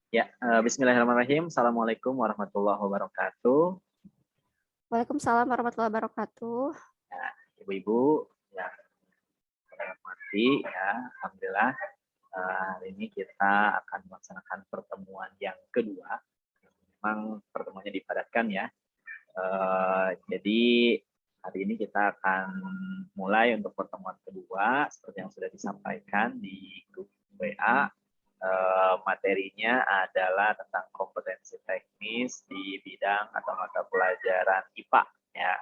Ya, bismillahirrahmanirrahim. Assalamualaikum warahmatullahi wabarakatuh. Waalaikumsalam warahmatullahi wabarakatuh. Ya, ibu-ibu yang saya hormati, ya, alhamdulillah hari ini kita akan melaksanakan pertemuan yang kedua. Memang pertemuannya dipadatkan ya. Jadi hari ini kita akan mulai untuk pertemuan kedua seperti yang sudah disampaikan di grup WA. Materinya adalah tentang kompetensi teknis di bidang atau mata pelajaran IPA ya.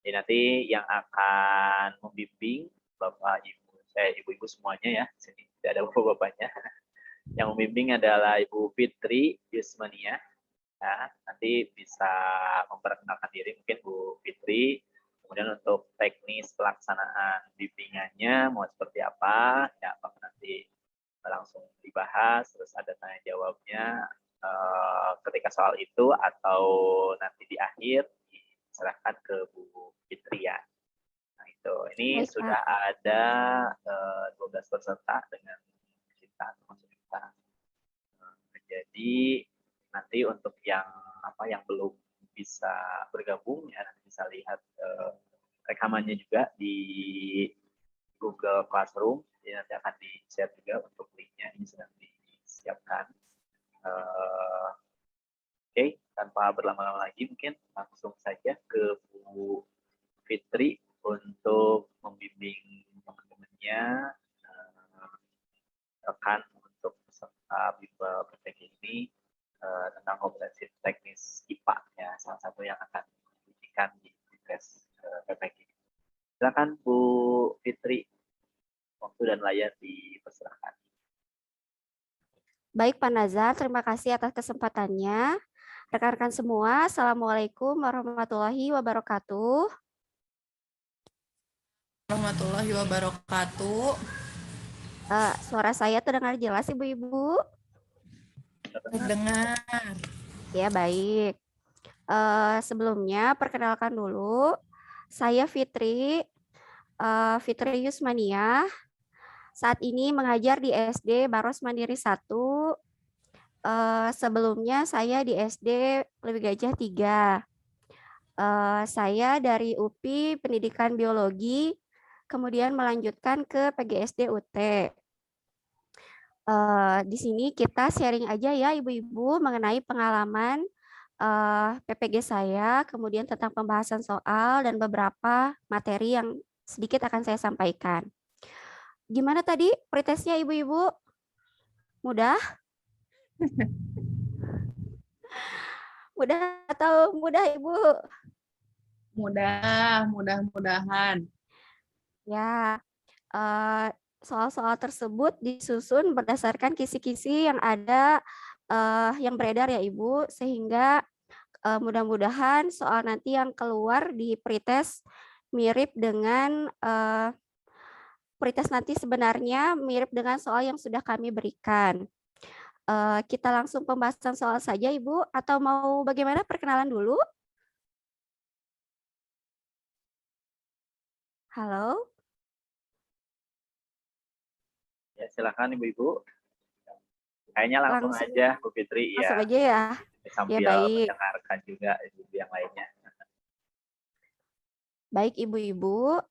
Jadi nanti yang akan membimbing Bapak Ibu, ibu-ibu semuanya ya, sini tidak ada bapak-bapaknya. Yang membimbing adalah Ibu Fitri Yusmania. Ya, nanti bisa memperkenalkan diri mungkin Bu Fitri. Kemudian untuk teknis pelaksanaan bimbingannya mau seperti apa, ya apakah nanti langsung dibahas, terus ada tanya jawabnya ketika soal itu atau nanti di akhir diserahkan ke Bu Fitri ya. Nah itu, ini Baik, sudah Pak. ada 12 peserta dengan kita termasuk kita. Jadi nanti untuk yang belum bisa bergabung ya nanti bisa lihat rekamannya juga di Google Classroom. Jadi nanti akan di-share juga untuk linknya, ini sedang disiapkan. Oke, tanpa berlama-lama lagi mungkin langsung saja ke Bu Fitri untuk membimbing teman-temannya, rekan untuk peserta bimbel PPG ini tentang kompetensi teknis IPA ya, salah satu yang akan diberikan di tes PPG. Silakan Bu Fitri, waktu dan layar dipersilakan. Baik, Pak Nazar, terima kasih atas kesempatannya. Rekan-rekan semua, Assalamualaikum warahmatullahi wabarakatuh. Warahmatullahi wabarakatuh. Suara saya terdengar jelas, Ibu-Ibu? Terdengar. Ya, baik. Sebelumnya, perkenalkan dulu. Saya Fitri Yusmania. Saat ini mengajar di SD Baros Mandiri 1. Sebelumnya saya di SD Lewi Gajah 3. Saya dari UPI Pendidikan Biologi, kemudian melanjutkan ke PGSD UT. Di sini kita sharing aja ya Ibu-Ibu mengenai pengalaman PPG saya, kemudian tentang pembahasan soal dan beberapa materi yang sedikit akan saya sampaikan. Gimana tadi pretestnya Ibu-Ibu? Mudah? Mudah atau mudah Ibu? Mudah-mudahan. Ya, soal-soal tersebut disusun berdasarkan kisi-kisi yang ada, yang beredar ya Ibu, sehingga mudah-mudahan soal nanti yang keluar di pretest mirip dengan pretest nanti sebenarnya mirip dengan soal yang sudah kami berikan. Kita langsung pembahasan soal saja Ibu, atau mau bagaimana perkenalan dulu? Halo? Ya, silakan Ibu-ibu. Kayaknya langsung Langsung, aja Bu Fitri langsung ya, aja ya. Ya sambil baik. mendengarkan juga ibu yang lainnya. Baik Ibu-Ibu,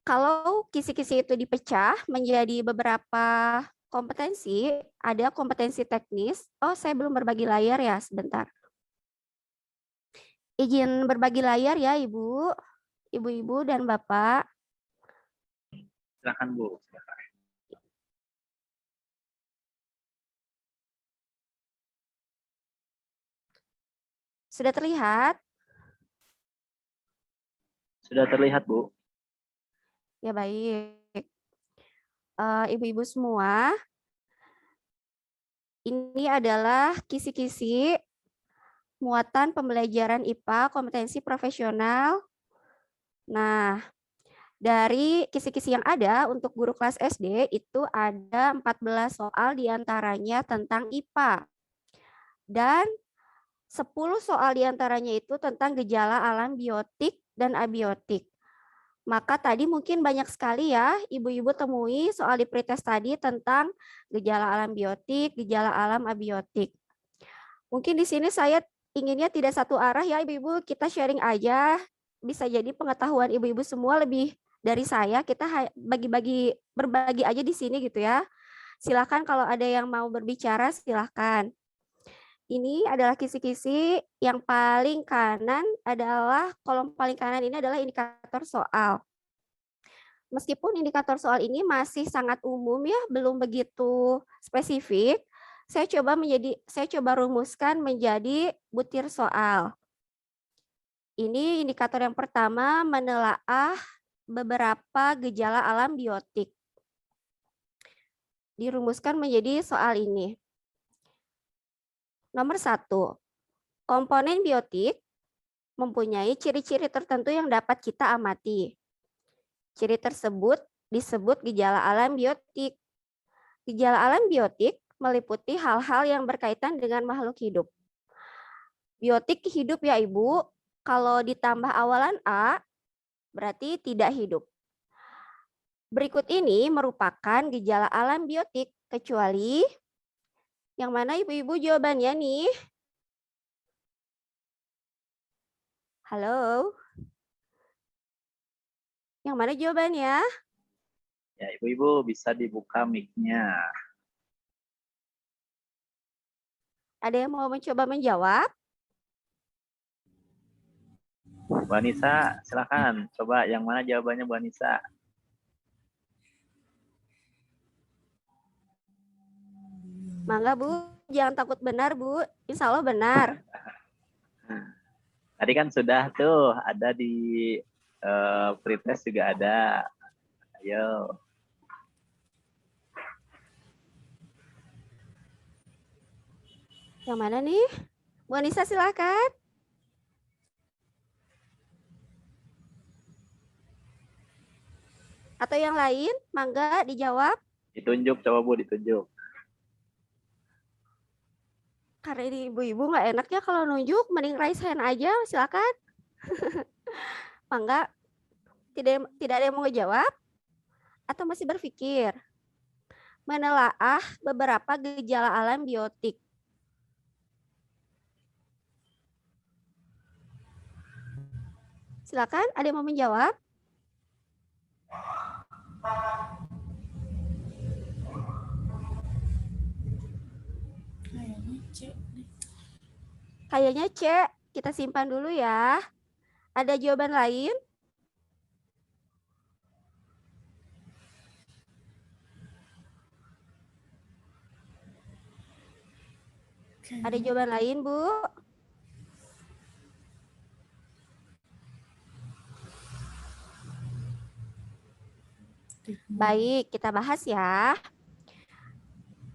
kalau kisi-kisi itu dipecah menjadi beberapa kompetensi, ada kompetensi teknis. Oh, saya belum berbagi layar ya, sebentar. Izin berbagi layar ya Ibu, Ibu-Ibu dan Bapak. Silakan Bu. Sudah terlihat? Sudah terlihat Bu. Ya baik. Ibu-Ibu semua, ini adalah kisi-kisi muatan pembelajaran IPA kompetensi profesional. Nah, dari kisi-kisi yang ada untuk guru kelas SD itu ada 14 soal diantaranya tentang IPA. Dan 10 soal diantaranya itu tentang gejala alam biotik dan abiotik. Maka tadi mungkin banyak sekali ya ibu-ibu temui soal di pretest tadi tentang gejala alam biotik, gejala alam abiotik. Mungkin di sini saya inginnya tidak satu arah ya ibu-ibu, kita sharing aja. Bisa jadi pengetahuan ibu-ibu semua lebih dari saya, kita berbagi aja di sini gitu ya. Silakan kalau ada yang mau berbicara silakan. Ini adalah kisi-kisi yang paling kanan adalah kolom paling kanan ini adalah indikator soal. Meskipun indikator soal ini masih sangat umum ya, belum begitu spesifik, saya coba rumuskan menjadi butir soal. Ini indikator yang pertama menelaah beberapa gejala alam biotik. Dirumuskan menjadi soal ini. Nomor 1, komponen biotik mempunyai ciri-ciri tertentu yang dapat kita amati. Ciri tersebut disebut gejala alam biotik. Gejala alam biotik meliputi hal-hal yang berkaitan dengan makhluk hidup. Biotik hidup ya Ibu, kalau ditambah awalan A berarti tidak hidup. Berikut ini merupakan gejala alam biotik, kecuali yang mana ibu-ibu jawabannya nih? Halo? Yang mana jawabannya? Ya, ibu-ibu bisa dibuka mic-nya. Ada yang mau mencoba menjawab? Bu Anissa, silakan. Coba yang mana jawabannya Bu Anissa? Mangga Bu, jangan takut benar Bu. Insya Allah benar. Tadi kan sudah tuh, ada di pretest juga ada. Ayo. Yang mana nih? Bu Anissa silakan. Atau yang lain, mangga dijawab. Ditunjuk, coba Bu, ditunjuk. Karena ini ibu-ibu nggak enaknya kalau nunjuk, mending raise hand aja, silakan. Mangga, tidak ada yang mau jawab? Atau masih berpikir? Menelaah beberapa gejala alam biotik. Silakan, ada yang mau menjawab? Kayaknya C, kita simpan dulu ya. Ada jawaban lain? Ada jawaban lain, Bu? Baik, kita bahas ya.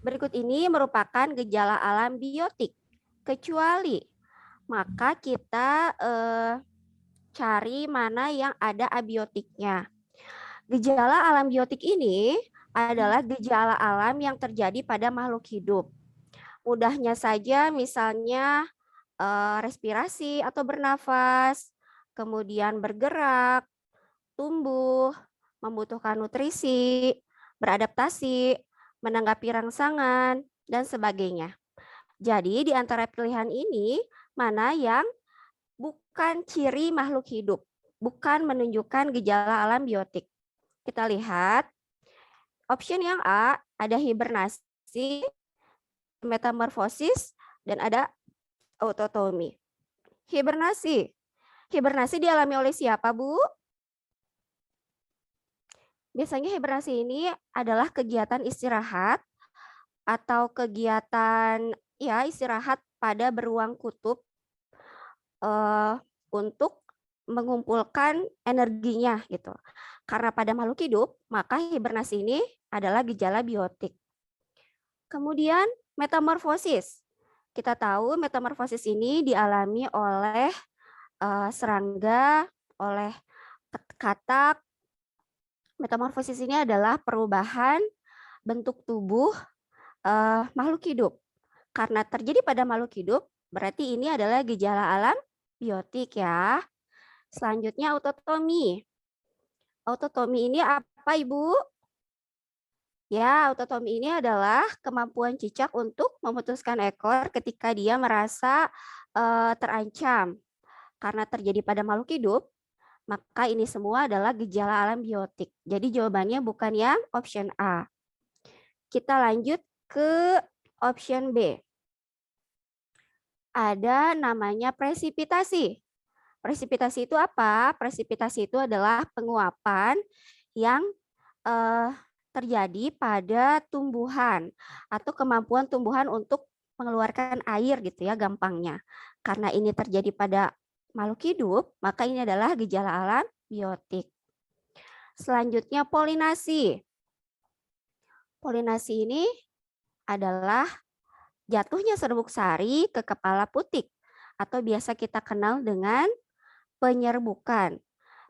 Berikut ini merupakan gejala alam biotik. Kecuali, maka kita cari mana yang ada abiotiknya. Gejala alam biotik ini adalah gejala alam yang terjadi pada makhluk hidup. Mudahnya saja misalnya respirasi atau bernafas, kemudian bergerak, tumbuh, membutuhkan nutrisi, beradaptasi, menanggapi rangsangan, dan sebagainya. Jadi di antara pilihan ini, mana yang bukan ciri makhluk hidup, bukan menunjukkan gejala alam biotik. Kita lihat, option yang A, ada hibernasi, metamorfosis, dan ada autotomi. Hibernasi. Hibernasi dialami oleh siapa, Bu? Biasanya hibernasi ini adalah kegiatan istirahat atau kegiatan ya istirahat pada beruang kutub untuk mengumpulkan energinya gitu. Karena pada makhluk hidup, maka hibernasi ini adalah gejala biotik. Kemudian metamorfosis. Kita tahu metamorfosis ini dialami oleh serangga, oleh katak. Metamorfosis ini adalah perubahan bentuk tubuh makhluk hidup. Karena terjadi pada makhluk hidup, berarti ini adalah gejala alam biotik ya. Selanjutnya autotomi. Autotomi ini apa, Ibu? Ya, autotomi ini adalah kemampuan cicak untuk memutuskan ekor ketika dia merasa terancam. Karena terjadi pada makhluk hidup, maka ini semua adalah gejala alam biotik. Jadi jawabannya bukan yang option A. Kita lanjut ke option B. Ada namanya presipitasi. Presipitasi itu apa? Presipitasi itu adalah penguapan yang terjadi pada tumbuhan atau kemampuan tumbuhan untuk mengeluarkan air gitu ya gampangnya. Karena ini terjadi pada makhluk hidup, maka ini adalah gejala alam biotik. Selanjutnya polinasi. Polinasi ini adalah jatuhnya serbuk sari ke kepala putik atau biasa kita kenal dengan penyerbukan.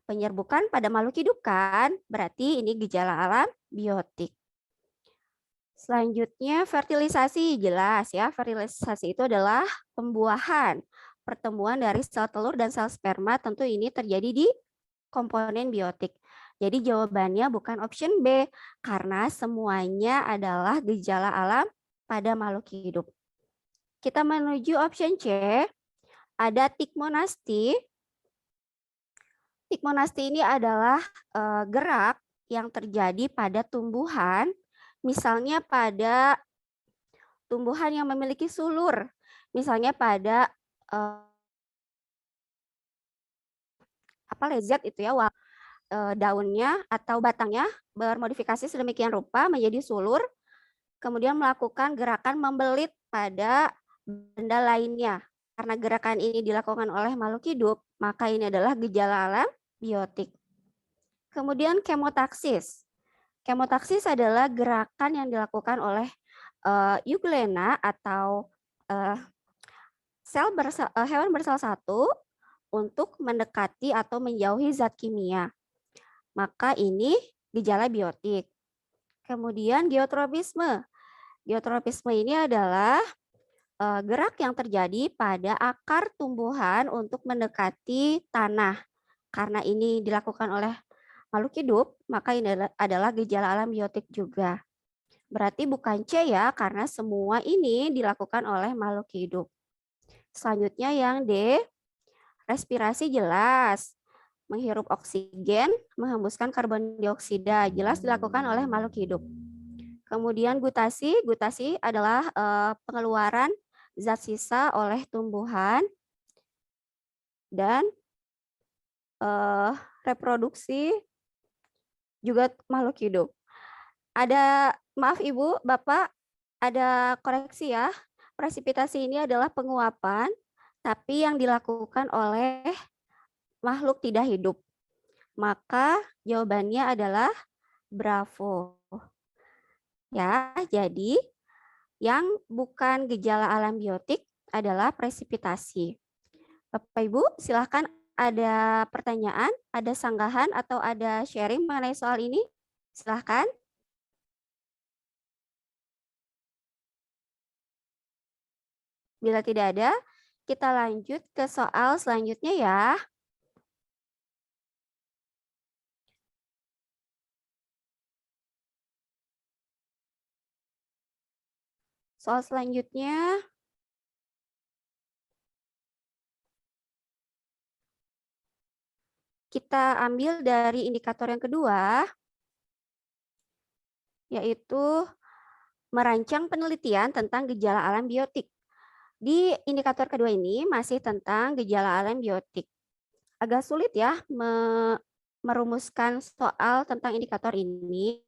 Penyerbukan pada makhluk hidup kan, berarti ini gejala alam biotik. Selanjutnya fertilisasi, jelas ya. Fertilisasi itu adalah pembuahan, pertemuan dari sel telur dan sel sperma, tentu ini terjadi di komponen biotik. Jadi jawabannya bukan option B, karena semuanya adalah gejala alam pada makhluk hidup. Kita menuju option C, ada tikmonasti. Tikmonasti ini adalah gerak yang terjadi pada tumbuhan, misalnya pada tumbuhan yang memiliki sulur, misalnya pada lezat itu ya, daunnya atau batangnya bermodifikasi sedemikian rupa menjadi sulur, kemudian melakukan gerakan membelit pada benda lainnya. Karena gerakan ini dilakukan oleh makhluk hidup, maka ini adalah gejala alam biotik. Kemudian kemotaksis. Kemotaksis adalah gerakan yang dilakukan oleh euglena atau hewan bersel satu untuk mendekati atau menjauhi zat kimia. Maka ini gejala biotik. Kemudian geotropisme. Geotropisme ini adalah gerak yang terjadi pada akar tumbuhan untuk mendekati tanah. Karena ini dilakukan oleh makhluk hidup, maka ini adalah gejala alam biotik juga. Berarti bukan C ya, karena semua ini dilakukan oleh makhluk hidup. Selanjutnya yang D, respirasi jelas. Menghirup oksigen, menghembuskan karbon dioksida, jelas dilakukan oleh makhluk hidup. Kemudian gutasi, gutasi adalah pengeluaran zat sisa oleh tumbuhan. Dan reproduksi juga makhluk hidup. Ada, maaf Ibu, Bapak, ada koreksi ya. Presipitasi ini adalah penguapan, tapi yang dilakukan oleh makhluk tidak hidup. Maka jawabannya adalah bravo. Ya, jadi yang bukan gejala alam biotik adalah presipitasi. Bapak Ibu, silahkan ada pertanyaan, ada sanggahan, atau ada sharing mengenai soal ini? Silahkan. Bila tidak ada, kita lanjut ke soal selanjutnya ya. Soal selanjutnya, kita ambil dari indikator yang kedua, yaitu merancang penelitian tentang gejala alam biotik. Di indikator kedua ini masih tentang gejala alam biotik. Agak sulit ya merumuskan soal tentang indikator ini.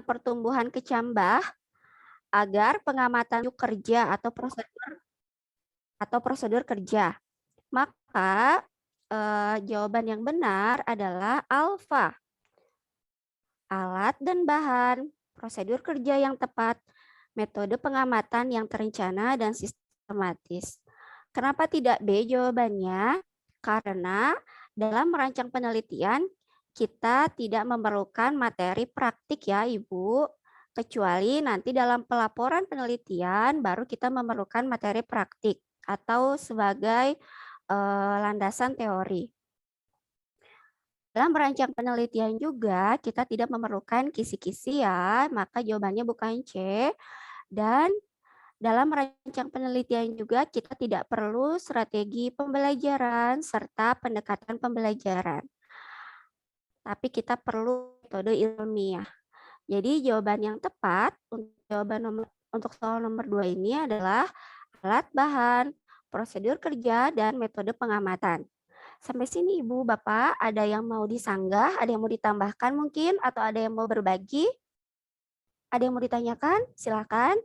Pertumbuhan kecambah agar pengamatan kerja atau prosedur kerja. Maka jawaban yang benar adalah alfa. Alat dan bahan, prosedur kerja yang tepat, metode pengamatan yang terencana dan sistematis. Kenapa tidak B jawabannya? Karena dalam merancang penelitian, kita tidak memerlukan materi praktik ya Ibu. Kecuali nanti dalam pelaporan penelitian baru kita memerlukan materi praktik atau sebagai landasan teori. Dalam merancang penelitian juga kita tidak memerlukan kisi-kisi ya, maka jawabannya bukan C. Dan dalam merancang penelitian juga kita tidak perlu strategi pembelajaran serta pendekatan pembelajaran. Tapi kita perlu metode ilmiah. Jadi jawaban yang tepat untuk soal nomor 2 ini adalah alat bahan, prosedur kerja, dan metode pengamatan. Sampai sini Ibu, Bapak, ada yang mau disanggah, ada yang mau ditambahkan mungkin, atau ada yang mau berbagi? Ada yang mau ditanyakan? Silakan.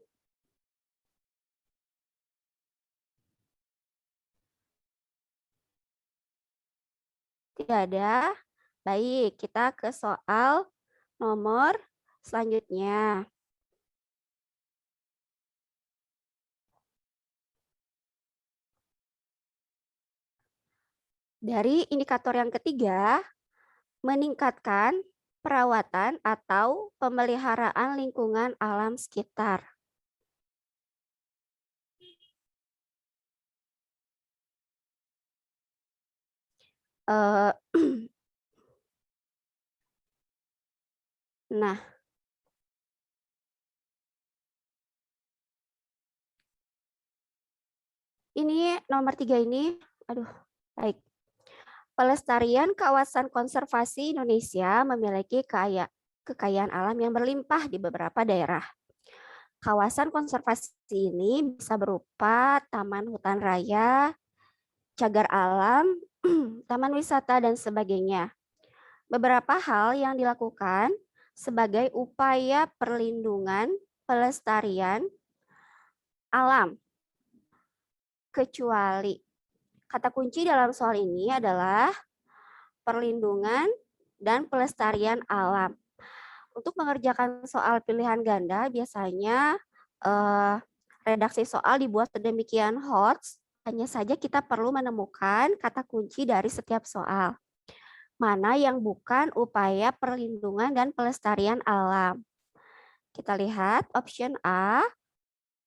Tidak ada? Baik, kita ke soal nomor selanjutnya. Dari indikator yang ketiga, meningkatkan perawatan atau pemeliharaan lingkungan alam sekitar. Nah, ini nomor 3 ini, aduh, baik. Pelestarian kawasan konservasi Indonesia memiliki kekayaan alam yang berlimpah di beberapa daerah. Kawasan konservasi ini bisa berupa taman hutan raya, cagar alam, taman wisata, dan sebagainya. Beberapa hal yang dilakukan sebagai upaya perlindungan pelestarian alam. Kecuali kata kunci dalam soal ini adalah perlindungan dan pelestarian alam. Untuk mengerjakan soal pilihan ganda, biasanya redaksi soal dibuat sedemikian hot, hanya saja kita perlu menemukan kata kunci dari setiap soal. Mana yang bukan upaya perlindungan dan pelestarian alam. Kita lihat option A,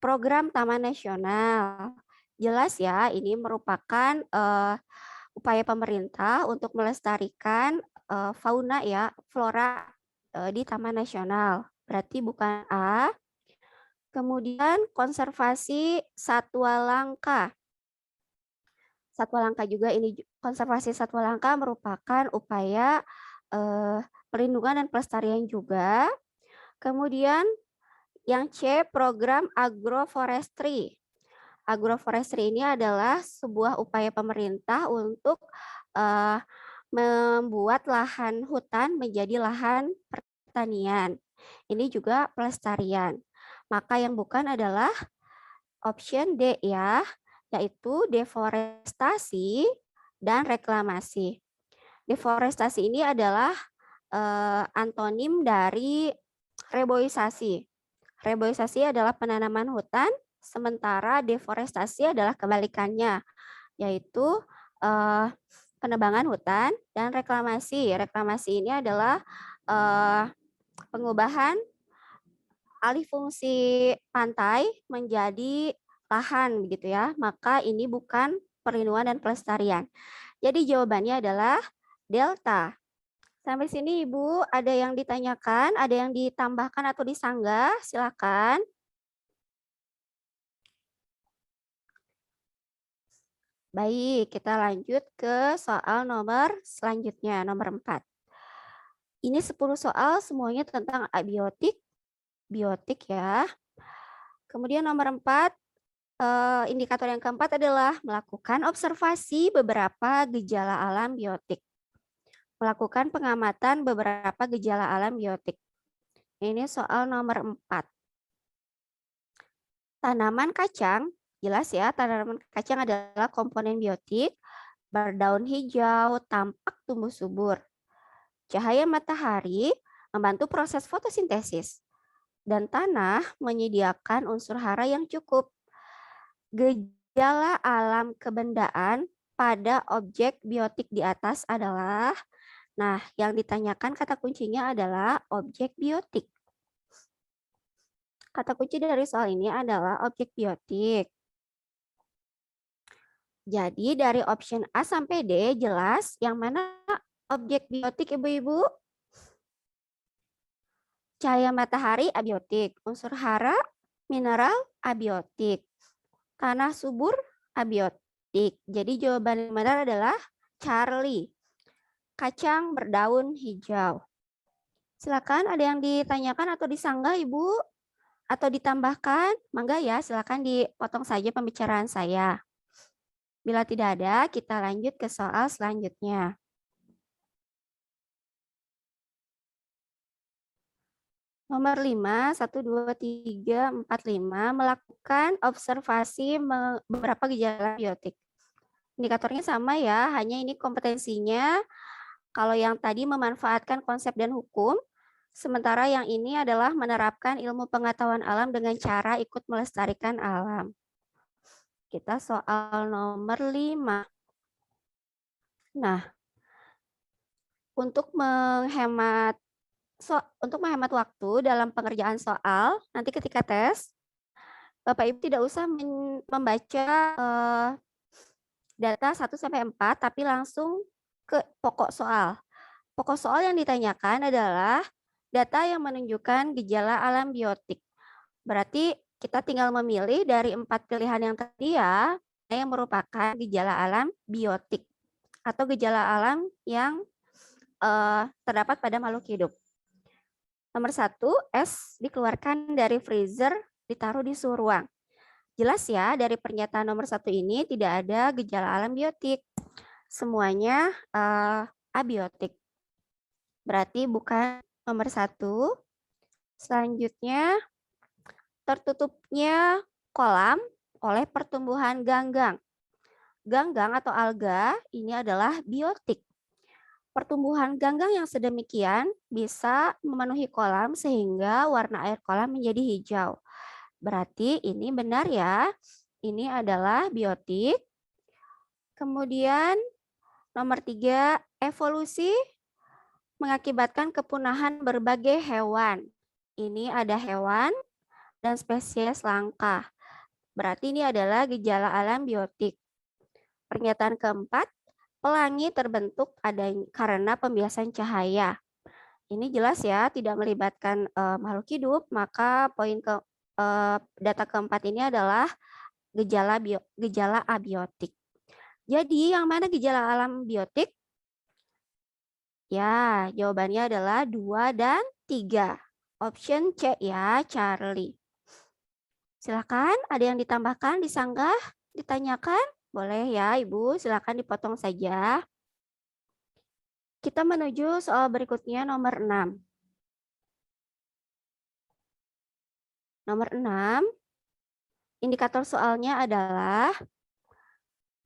program Taman Nasional. Jelas ya, ini merupakan upaya pemerintah untuk melestarikan fauna ya, flora di Taman Nasional. Berarti bukan A. Kemudian konservasi satwa langka. Satwa langka juga ini, konservasi satwa langka merupakan upaya perlindungan dan pelestarian juga. Kemudian yang C, program agroforestry. Agroforestry ini adalah sebuah upaya pemerintah untuk membuat lahan hutan menjadi lahan pertanian. Ini juga pelestarian. Maka yang bukan adalah option D ya, yaitu deforestasi dan reklamasi. Deforestasi ini adalah antonim dari reboisasi. Reboisasi adalah penanaman hutan, sementara deforestasi adalah kebalikannya, yaitu penebangan hutan, dan reklamasi. Reklamasi ini adalah pengubahan alih fungsi pantai menjadi lahan begitu ya. Maka ini bukan perlindungan dan pelestarian. Jadi jawabannya adalah delta. Sampai sini Ibu, ada yang ditanyakan, ada yang ditambahkan atau disanggah? Silakan. Baik, kita lanjut ke soal nomor selanjutnya, nomor 4. Ini 10 soal semuanya tentang abiotik, biotik ya. Kemudian nomor 4, indikator yang keempat adalah melakukan observasi beberapa gejala alam biotik. Melakukan pengamatan beberapa gejala alam biotik. Ini soal nomor 4. Tanaman kacang, jelas ya, tanaman kacang adalah komponen biotik. berdaun hijau, tampak tumbuh subur. Cahaya matahari membantu proses fotosintesis, dan tanah menyediakan unsur hara yang cukup. Gejala alam kebendaan pada objek biotik di atas adalah, nah, yang ditanyakan kata kuncinya adalah objek biotik. Kata kunci dari soal ini adalah objek biotik. Jadi dari option A sampai D jelas yang mana objek biotik Ibu-Ibu? Cahaya matahari abiotik, unsur hara, mineral abiotik, tanah subur abiotik. Jadi jawaban yang benar adalah Charlie. Kacang berdaun hijau. Silakan ada yang ditanyakan atau disanggah Ibu? Atau ditambahkan? Mangga ya, silakan dipotong saja pembicaraan saya. Bila tidak ada, kita lanjut ke soal selanjutnya. Nomor 5, 1, 2, 3, 4, 5, melakukan observasi beberapa gejala biotik. Indikatornya sama ya, hanya ini kompetensinya. Kalau yang tadi memanfaatkan konsep dan hukum, sementara yang ini adalah menerapkan ilmu pengetahuan alam dengan cara ikut melestarikan alam. Kita soal nomor 5. Nah, untuk menghemat waktu dalam pengerjaan soal, nanti ketika tes, Bapak Ibu tidak usah membaca data 1-4, tapi langsung ke pokok soal. Pokok soal yang ditanyakan adalah data yang menunjukkan gejala alam biotik. Berarti kita tinggal memilih dari 4 pilihan yang tadi ya, yang merupakan gejala alam biotik atau gejala alam yang terdapat pada makhluk hidup. Nomor 1, es dikeluarkan dari freezer, ditaruh di suhu ruang. Jelas ya, dari pernyataan nomor 1 ini tidak ada gejala alam biotik. Semuanya abiotik. Berarti bukan nomor 1. Selanjutnya, tertutupnya kolam oleh pertumbuhan ganggang. Ganggang atau alga ini adalah biotik. Pertumbuhan ganggang yang sedemikian bisa memenuhi kolam sehingga warna air kolam menjadi hijau. Berarti ini benar ya. Ini adalah biotik. Kemudian nomor 3, evolusi mengakibatkan kepunahan berbagai hewan. Ini ada hewan dan spesies langka. Berarti ini adalah gejala alam biotik. Pernyataan keempat, pelangi terbentuk karena pembiasan cahaya. Ini jelas ya, tidak melibatkan makhluk hidup, maka poin data keempat ini adalah gejala abiotik. Jadi yang mana gejala alam biotik? Ya, jawabannya adalah 2 dan 3. Option C ya, Charlie. Silakan, ada yang ditambahkan, disanggah, ditanyakan? Boleh ya, Ibu, silakan dipotong saja. Kita menuju soal berikutnya, nomor 6. Nomor 6, indikator soalnya adalah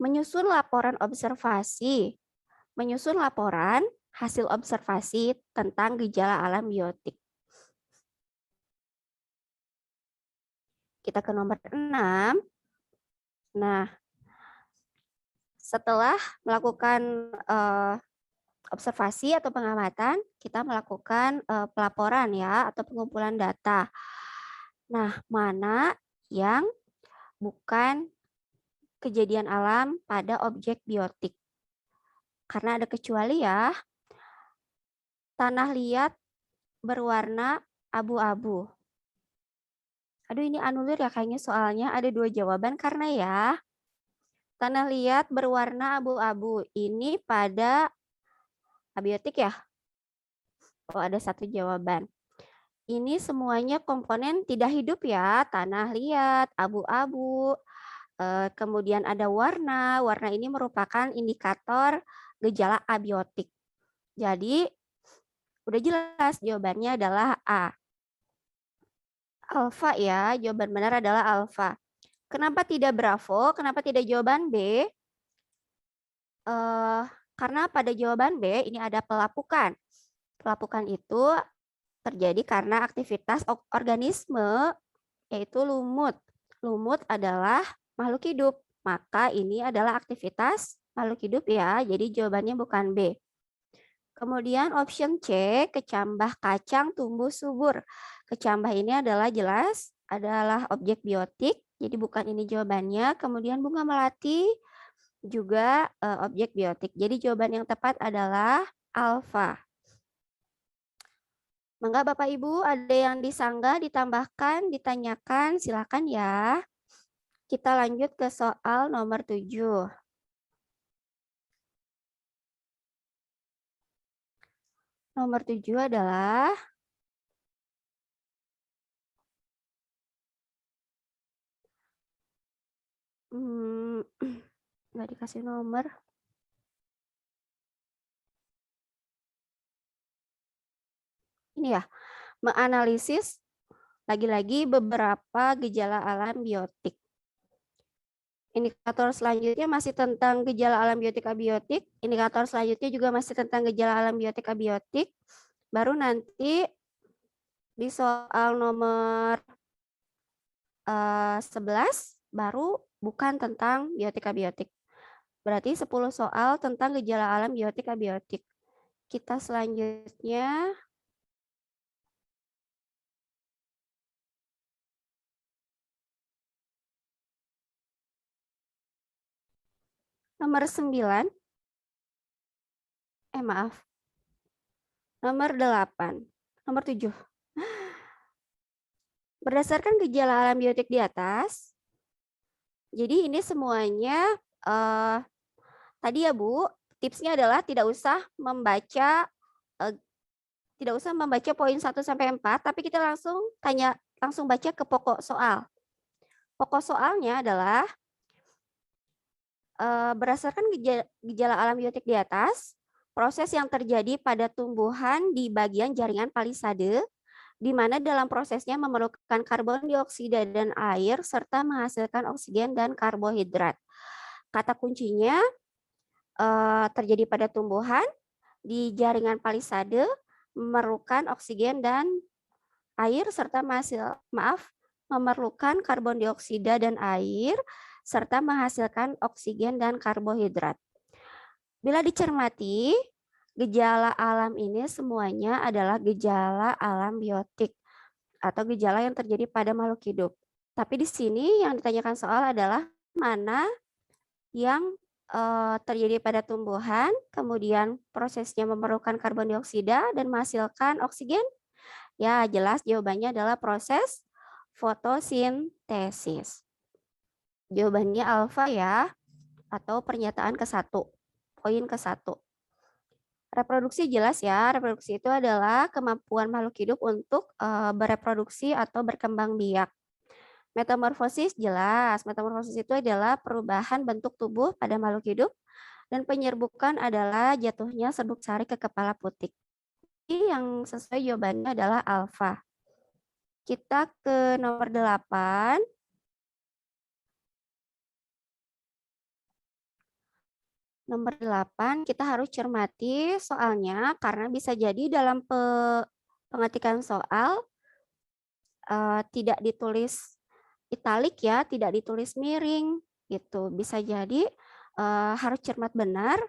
menyusun laporan observasi. Menyusun laporan hasil observasi tentang gejala alam biotik. Kita ke nomor 6. Nah, setelah melakukan observasi atau pengamatan, kita melakukan pelaporan ya atau pengumpulan data. Nah, mana yang bukan kejadian alam pada objek biotik? Karena ada kecuali ya. Tanah liat berwarna abu-abu. Aduh, ini anulir ya kayaknya soalnya ada 2 jawaban karena ya. Tanah liat berwarna abu-abu. Ini pada abiotik ya? Oh, ada 1 jawaban. Ini semuanya komponen tidak hidup ya. Tanah liat, abu-abu. Kemudian ada warna. Warna ini merupakan indikator gejala abiotik. Jadi, udah jelas jawabannya adalah A. Alfa ya, jawaban benar adalah alfa. Kenapa tidak Bravo? Kenapa tidak jawaban B? karena pada jawaban B ini ada pelapukan. Pelapukan itu terjadi karena aktivitas organisme yaitu lumut. Lumut adalah makhluk hidup. Maka ini adalah aktivitas makhluk hidup ya. Jadi jawabannya bukan B. Kemudian option C, kecambah kacang tumbuh subur. Kecambah ini adalah jelas adalah objek biotik. Jadi bukan ini jawabannya. Kemudian bunga melati juga objek biotik. Jadi jawaban yang tepat adalah alfa. Mangga Bapak Ibu ada yang disanggah, ditambahkan, ditanyakan, silakan ya. Kita lanjut ke soal nomor 7. Nomor 7 adalah nggak dikasih nomor. Ini ya, menganalisis lagi-lagi beberapa gejala alam biotik. Indikator selanjutnya masih tentang gejala alam biotik abiotik. Indikator selanjutnya juga masih tentang gejala alam biotik abiotik. Baru nanti di soal nomor 11 baru bukan tentang biotik abiotik. Berarti 10 soal tentang gejala alam biotik abiotik. Kita selanjutnya nomor 9. Maaf. Nomor 8. Nomor 7. Berdasarkan gejala alam biotik di atas, jadi ini semuanya tadi ya Bu, tipsnya adalah tidak usah membaca poin 1 sampai 4, tapi kita langsung baca ke pokok soal. Pokok soalnya adalah berdasarkan gejala alam biotik di atas, proses yang terjadi pada tumbuhan di bagian jaringan palisade, di mana dalam prosesnya memerlukan karbon dioksida dan air, serta menghasilkan oksigen dan karbohidrat. Kata kuncinya terjadi pada tumbuhan di jaringan palisade, memerlukan oksigen dan air, serta memerlukan karbon dioksida dan air, serta menghasilkan oksigen dan karbohidrat. Bila dicermati, gejala alam ini semuanya adalah gejala alam biotik atau gejala yang terjadi pada makhluk hidup. Tapi di sini yang ditanyakan soal adalah mana yang terjadi pada tumbuhan, kemudian prosesnya memerlukan karbon dioksida dan menghasilkan oksigen. Ya, jelas jawabannya adalah proses fotosintesis. Jawabannya alfa ya, atau pernyataan ke-1, poin ke-1. Reproduksi jelas ya, reproduksi itu adalah kemampuan makhluk hidup untuk bereproduksi atau berkembang biak. Metamorfosis jelas, metamorfosis itu adalah perubahan bentuk tubuh pada makhluk hidup, dan penyerbukan adalah jatuhnya serbuk sari ke kepala putik. Yang sesuai jawabannya adalah alfa. Kita ke nomor 8. Nomor 8, kita harus cermati soalnya karena bisa jadi dalam pengetikan soal tidak ditulis italik ya, tidak ditulis miring gitu. Bisa jadi harus cermat benar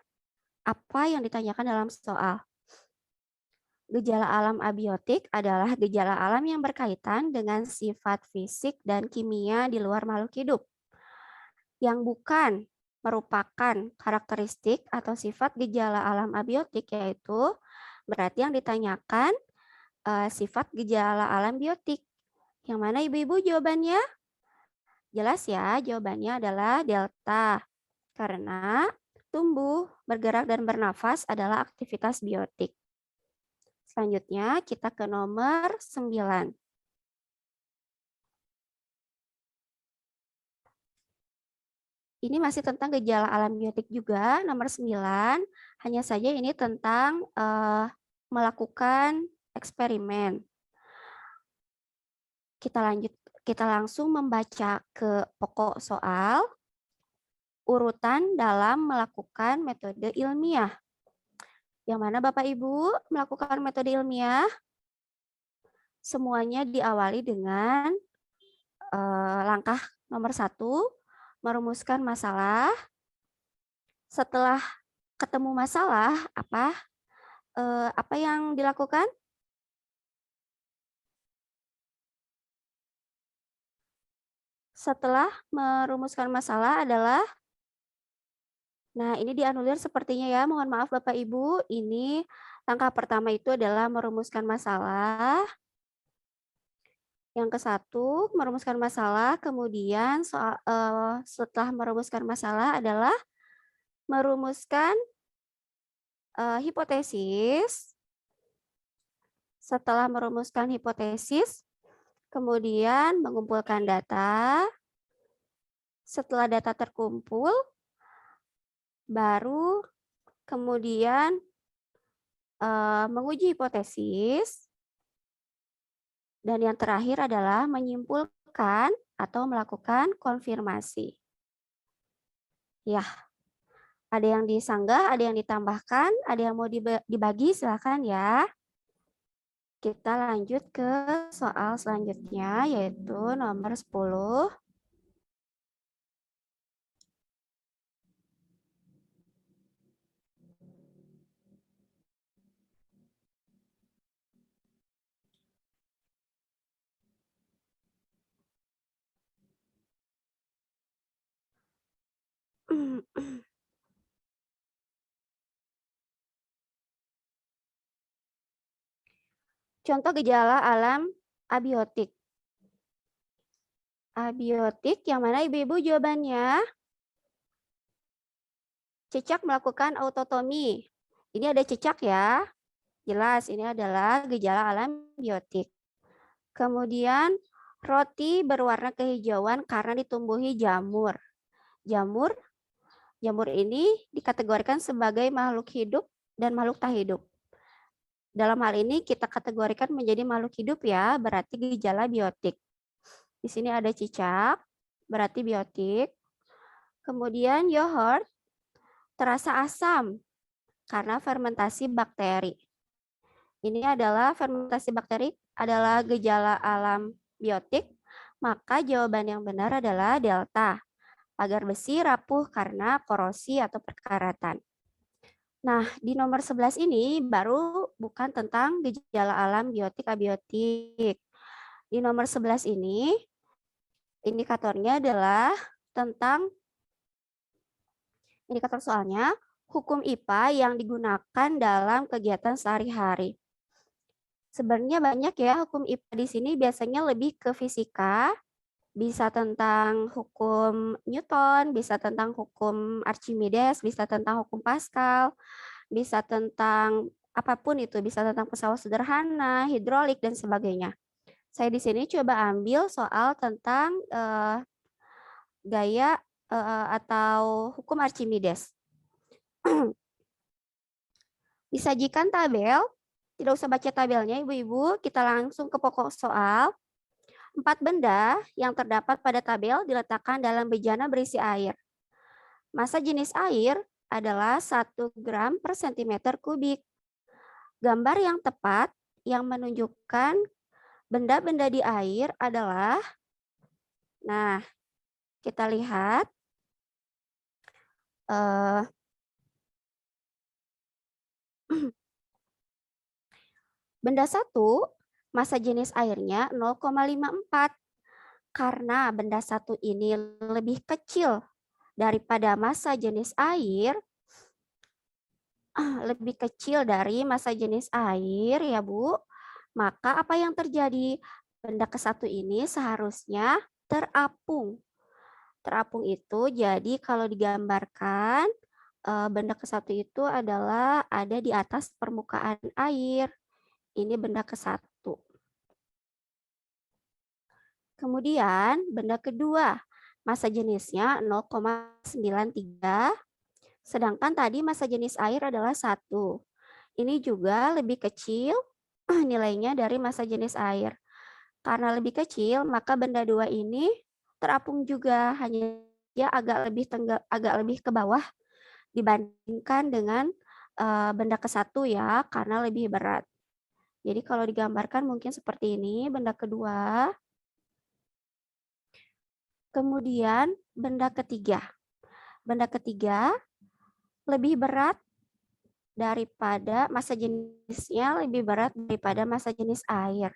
apa yang ditanyakan dalam soal. Gejala alam abiotik adalah gejala alam yang berkaitan dengan sifat fisik dan kimia di luar makhluk hidup yang bukan merupakan karakteristik atau sifat gejala alam abiotik, yaitu berarti yang ditanyakan sifat gejala alam biotik. Yang mana Ibu-Ibu jawabannya? Jelas ya, jawabannya adalah delta. Karena tumbuh, bergerak, dan bernafas adalah aktivitas biotik. Selanjutnya kita ke nomor 9. Ini masih tentang gejala alam biotik juga, nomor 9. Hanya saja ini tentang melakukan eksperimen. Kita langsung membaca ke pokok soal. urutan dalam melakukan metode ilmiah. Yang mana Bapak Ibu melakukan metode ilmiah? Semuanya diawali dengan langkah nomor 1, merumuskan masalah. Setelah ketemu masalah, apa yang dilakukan? Setelah merumuskan masalah adalah, nah ini dianulir sepertinya ya, mohon maaf Bapak Ibu, ini langkah pertama itu adalah merumuskan masalah. Yang ke-1, merumuskan masalah, kemudian setelah merumuskan masalah adalah merumuskan hipotesis. Setelah merumuskan hipotesis, kemudian mengumpulkan data. Setelah data terkumpul, baru kemudian menguji hipotesis. Dan yang terakhir adalah menyimpulkan atau melakukan konfirmasi. Ya, ada yang disanggah, ada yang ditambahkan, ada yang mau dibagi, silakan ya. Kita lanjut ke soal selanjutnya, yaitu nomor 10. Contoh gejala alam abiotik. Abiotik yang mana Ibu-ibu jawabannya? Cicak melakukan autotomi. Ini ada cicak ya. Jelas ini adalah gejala alam biotik. Kemudian roti berwarna kehijauan karena ditumbuhi jamur. Jamur ini dikategorikan sebagai makhluk hidup dan makhluk tak hidup. Dalam hal ini kita kategorikan menjadi makhluk hidup ya, berarti gejala biotik. Di sini ada cicak, berarti biotik. Kemudian yogurt terasa asam karena fermentasi bakteri. Ini adalah fermentasi bakteri adalah gejala alam biotik, maka jawaban yang benar adalah delta. Pagar besi rapuh karena korosi atau perkaratan. Nah, di nomor 11 ini baru bukan tentang gejala alam biotik abiotik. Di nomor 11 ini indikatornya adalah tentang indikator soalnya hukum IPA yang digunakan dalam kegiatan sehari-hari. Sebenarnya banyak ya hukum IPA di sini, biasanya lebih ke fisika, bisa tentang hukum Newton, bisa tentang hukum Archimedes, bisa tentang hukum Pascal, bisa tentang apapun itu, bisa tentang pesawat sederhana, hidrolik, dan sebagainya. Saya di sini coba ambil soal tentang gaya atau hukum Archimedes. Disajikan tabel, tidak usah baca tabelnya Ibu-ibu, kita langsung ke pokok soal. 4 benda yang terdapat pada tabel diletakkan dalam bejana berisi air. Massa jenis air adalah 1 gram per cm kubik. Gambar yang tepat yang menunjukkan benda-benda di air adalah, nah kita lihat, benda 1, massa jenis airnya 0,54. Karena benda 1 ini lebih kecil daripada massa jenis air, ya Bu, maka apa yang terjadi? Benda ke-1 ini seharusnya terapung. Terapung itu jadi kalau digambarkan, benda ke-1 itu adalah ada di atas permukaan air. Ini benda ke-1. Kemudian benda kedua, massa jenisnya 0,93, sedangkan tadi massa jenis air adalah 1. Ini juga lebih kecil nilainya dari massa jenis air. Karena lebih kecil, maka benda 2 ini terapung juga hanya dia agak lebih ke bawah dibandingkan dengan benda ke-1 ya, karena lebih berat. Jadi kalau digambarkan mungkin seperti ini, benda kedua. Kemudian benda ketiga. Benda ketiga lebih berat daripada massa jenisnya, lebih berat daripada massa jenis air.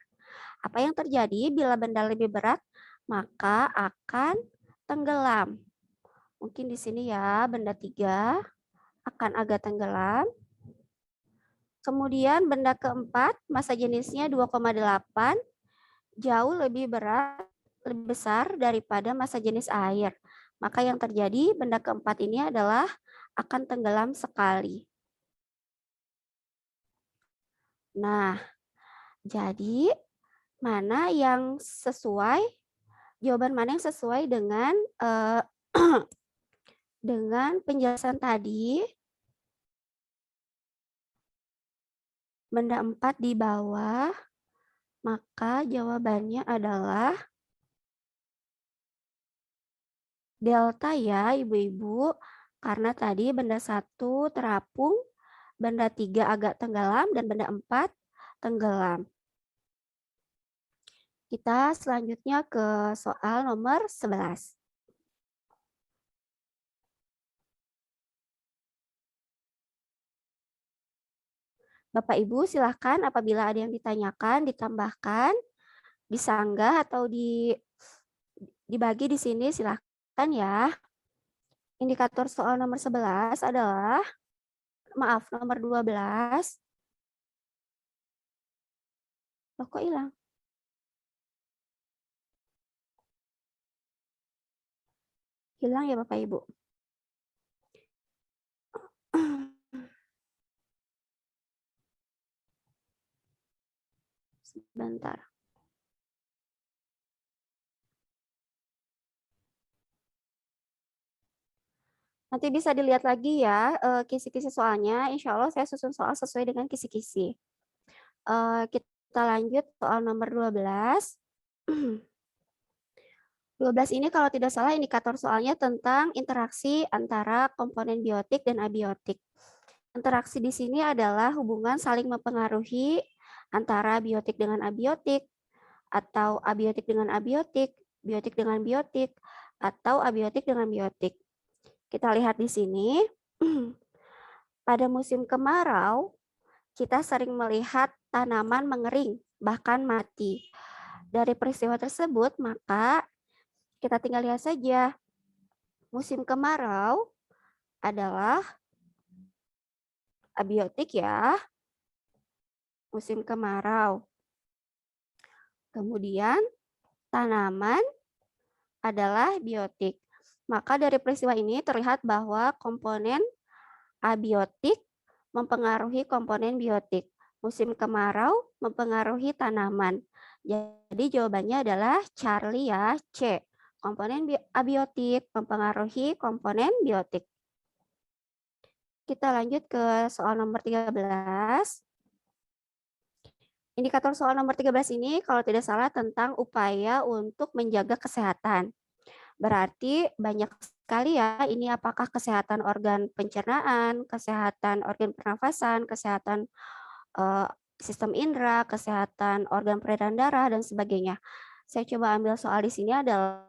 Apa yang terjadi bila benda lebih berat? Maka akan tenggelam. Mungkin di sini ya, benda 3 akan agak tenggelam. Kemudian benda keempat, massa jenisnya 2,8, jauh lebih berat, lebih besar daripada massa jenis air. Maka yang terjadi benda keempat ini adalah akan tenggelam sekali. Nah, jadi mana yang sesuai, jawaban mana yang sesuai dengan dengan penjelasan tadi? Benda 4 di bawah, maka jawabannya adalah delta ya Ibu-Ibu, karena tadi benda 1 terapung, benda 3 agak tenggelam, dan benda 4 tenggelam. Kita selanjutnya ke soal nomor 11. Bapak Ibu silahkan apabila ada yang ditanyakan, ditambahkan, disanggah atau dibagi di sini silahkan ya. Indikator soal nomor 11 adalah, maaf, nomor 12. Loh, kok hilang? Hilang ya Bapak Ibu? Sebentar. Nanti bisa dilihat lagi ya kisi-kisi soalnya. Insya Allah saya susun soal sesuai dengan kisi-kisi. Kita lanjut soal nomor 12. 12 ini kalau tidak salah indikator soalnya tentang interaksi antara komponen biotik dan abiotik. Interaksi di sini adalah hubungan saling mempengaruhi antara biotik dengan abiotik, atau abiotik dengan abiotik, biotik dengan biotik, atau abiotik dengan biotik. Kita lihat di sini, pada musim kemarau, kita sering melihat tanaman mengering, bahkan mati. Dari peristiwa tersebut, maka kita tinggal lihat saja, musim kemarau adalah abiotik ya, musim kemarau. Kemudian tanaman adalah biotik. Maka dari peristiwa ini terlihat bahwa komponen abiotik mempengaruhi komponen biotik. Musim kemarau mempengaruhi tanaman. Jadi jawabannya adalah Charlie ya, C. Komponen abiotik mempengaruhi komponen biotik. Kita lanjut ke soal nomor 13. Indikator soal nomor 13 ini kalau tidak salah tentang upaya untuk menjaga kesehatan. Berarti banyak sekali ya, ini apakah kesehatan organ pencernaan, kesehatan organ pernafasan, kesehatan sistem indera, kesehatan organ peredaran darah, dan sebagainya. Saya coba ambil soal di sini adalah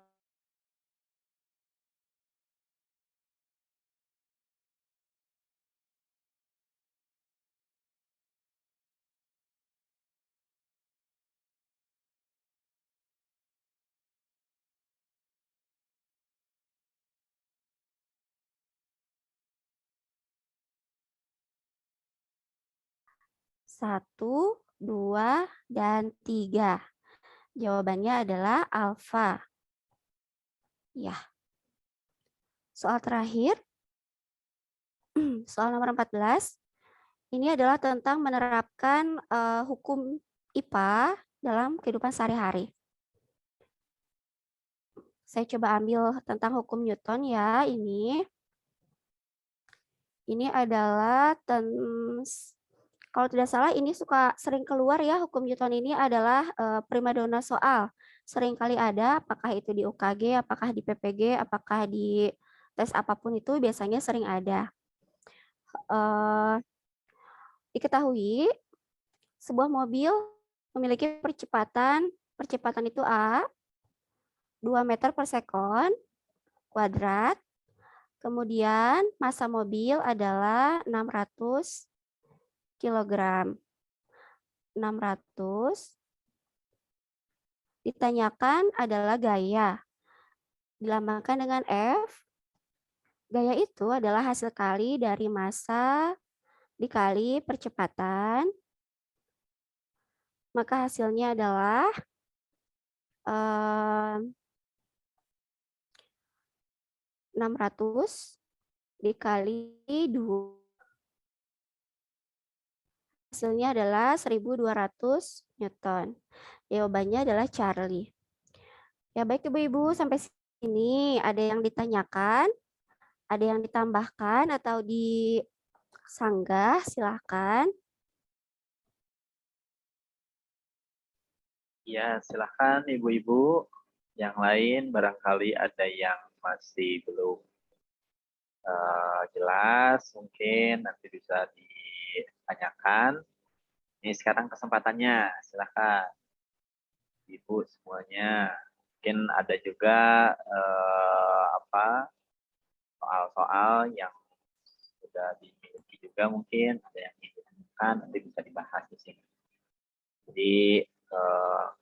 satu, 2, dan 3. Jawabannya adalah alfa. Ya. Soal terakhir, soal nomor 14. Ini adalah tentang menerapkan hukum IPA dalam kehidupan sehari-hari. Saya coba ambil tentang hukum Newton ya, ini. Ini adalah Kalau tidak salah ini sering keluar ya, hukum Newton ini adalah primadona soal. Sering kali ada, apakah itu di UKG, apakah di PPG, apakah di tes apapun itu biasanya sering ada. Diketahui sebuah mobil memiliki percepatan itu A, 2 meter per sekon kuadrat. Kemudian massa mobil adalah 600 kilogram. 600 ditanyakan adalah gaya. Dilambangkan dengan F. Gaya itu adalah hasil kali dari massa dikali percepatan. Maka hasilnya adalah 600 dikali 2. Hasilnya adalah 1.200 Newton. Jawabannya adalah Charlie. Ya baik Ibu-Ibu, sampai sini ada yang ditanyakan, ada yang ditambahkan atau disanggah, silahkan. Ya, silahkan Ibu-Ibu. Yang lain barangkali ada yang masih belum jelas, mungkin nanti bisa ditanyakan. Ini sekarang kesempatannya, silahkan Ibu semuanya. Mungkin ada juga soal-soal yang sudah dimiliki juga, mungkin ada yang ditanyakan, nanti bisa dibahas di sini. Jadi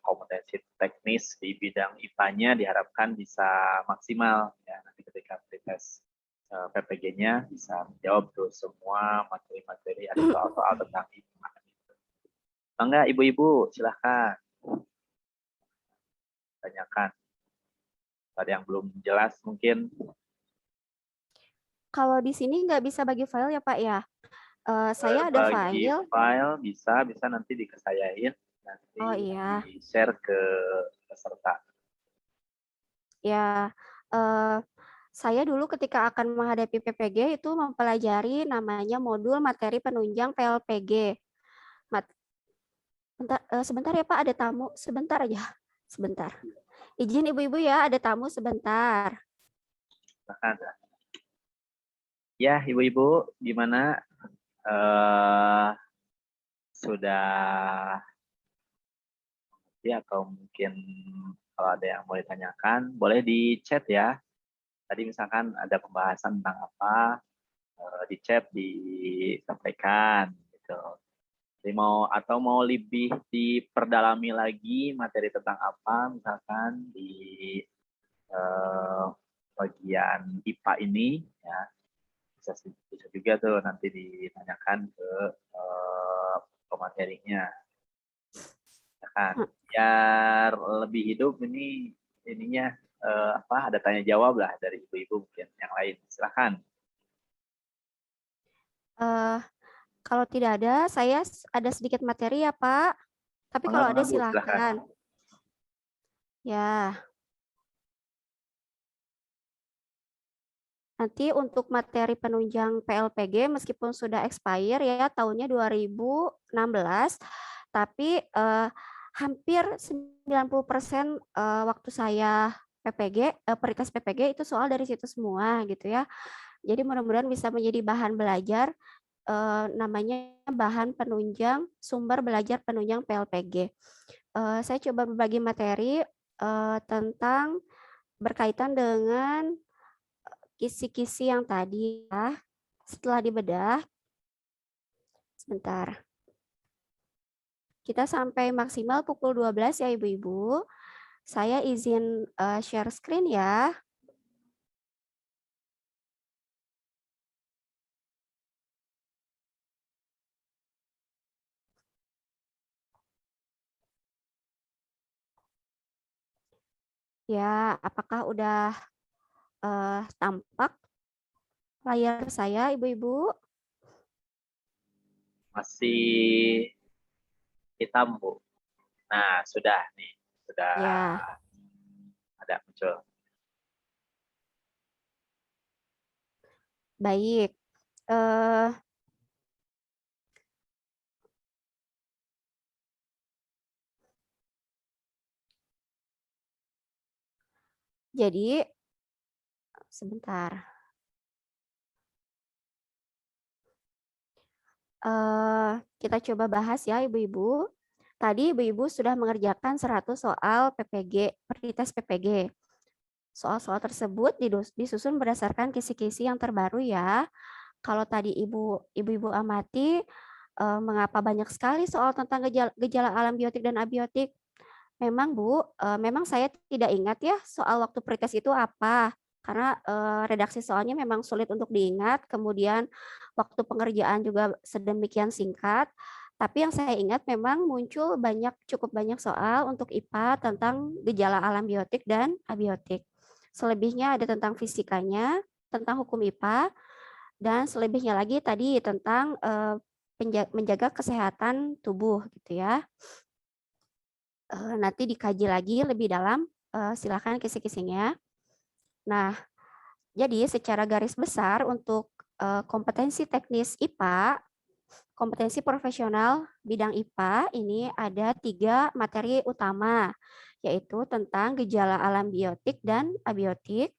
kompetensi teknis di bidang IPA-nya diharapkan bisa maksimal ya, nanti ketika tes PPG-nya bisa menjawab tuh semua materi-materi ada soal-soal tentang IPA. Enggak, Ibu-ibu silahkan tanyakan. Ada yang belum jelas mungkin. Kalau di sini nggak bisa bagi file ya Pak ya? Saya ada Bagi file bisa nanti dikesayain, nanti di-share ke peserta. Ya, saya dulu ketika akan menghadapi PPG itu mempelajari namanya modul materi penunjang PLPG. Sebentar ya Pak, ada tamu. Sebentar aja. Sebentar. Izin Ibu-Ibu ya, ada tamu sebentar. Ya, Ibu-Ibu, gimana? Sudah ya, atau mungkin kalau ada yang mau ditanyakan, boleh di chat ya. Tadi misalkan ada pembahasan tentang apa, di chat disampaikan gitu. Jadi mau lebih diperdalami lagi materi tentang apa, misalkan di bagian IPA ini ya, bisa juga tuh nanti ditanyakan ke pematerinya. Ya kan, biar lebih hidup ininya ada tanya jawab lah dari ibu-ibu mungkin yang lain. Silahkan. Kalau tidak ada, saya ada sedikit materi ya Pak. Tapi kalau ada silahkan. Ya. Nanti untuk materi penunjang PLPG meskipun sudah expire ya tahunnya 2016, tapi hampir 90% waktu saya PPG, perites PPG itu soal dari situ semua gitu ya. Jadi mudah-mudahan bisa menjadi bahan belajar, namanya bahan penunjang, sumber belajar penunjang PLPG. Saya coba berbagi materi tentang berkaitan dengan kisi-kisi yang tadi ya. Setelah dibedah, sebentar. Kita sampai maksimal pukul 12 ya Ibu-Ibu. Saya izin share screen ya. Ya, apakah udah tampak layar saya Ibu-Ibu? Masih hitam, Bu. Nah, sudah nih. Sudah ya. Ada muncul. Baik. Jadi, sebentar. Kita coba bahas ya Ibu-Ibu. Tadi Ibu-Ibu sudah mengerjakan 100 soal PPG, pretest PPG. Soal-soal tersebut disusun berdasarkan kisi-kisi yang terbaru ya. Kalau tadi Ibu-Ibu amati, mengapa banyak sekali soal tentang gejala alam biotik dan abiotik? Memang Bu, memang saya tidak ingat ya soal waktu pretest itu apa. Karena redaksi soalnya memang sulit untuk diingat, kemudian waktu pengerjaan juga sedemikian singkat. Tapi yang saya ingat memang muncul cukup banyak soal untuk IPA tentang gejala alam biotik dan abiotik. Selebihnya ada tentang fisikanya, tentang hukum IPA, dan selebihnya lagi tadi tentang menjaga kesehatan tubuh gitu ya. Nanti dikaji lagi lebih dalam, silakan kisi-kisinya. Nah, jadi secara garis besar untuk kompetensi teknis IPA, kompetensi profesional bidang IPA ini ada 3 materi utama, yaitu tentang gejala alam biotik dan abiotik,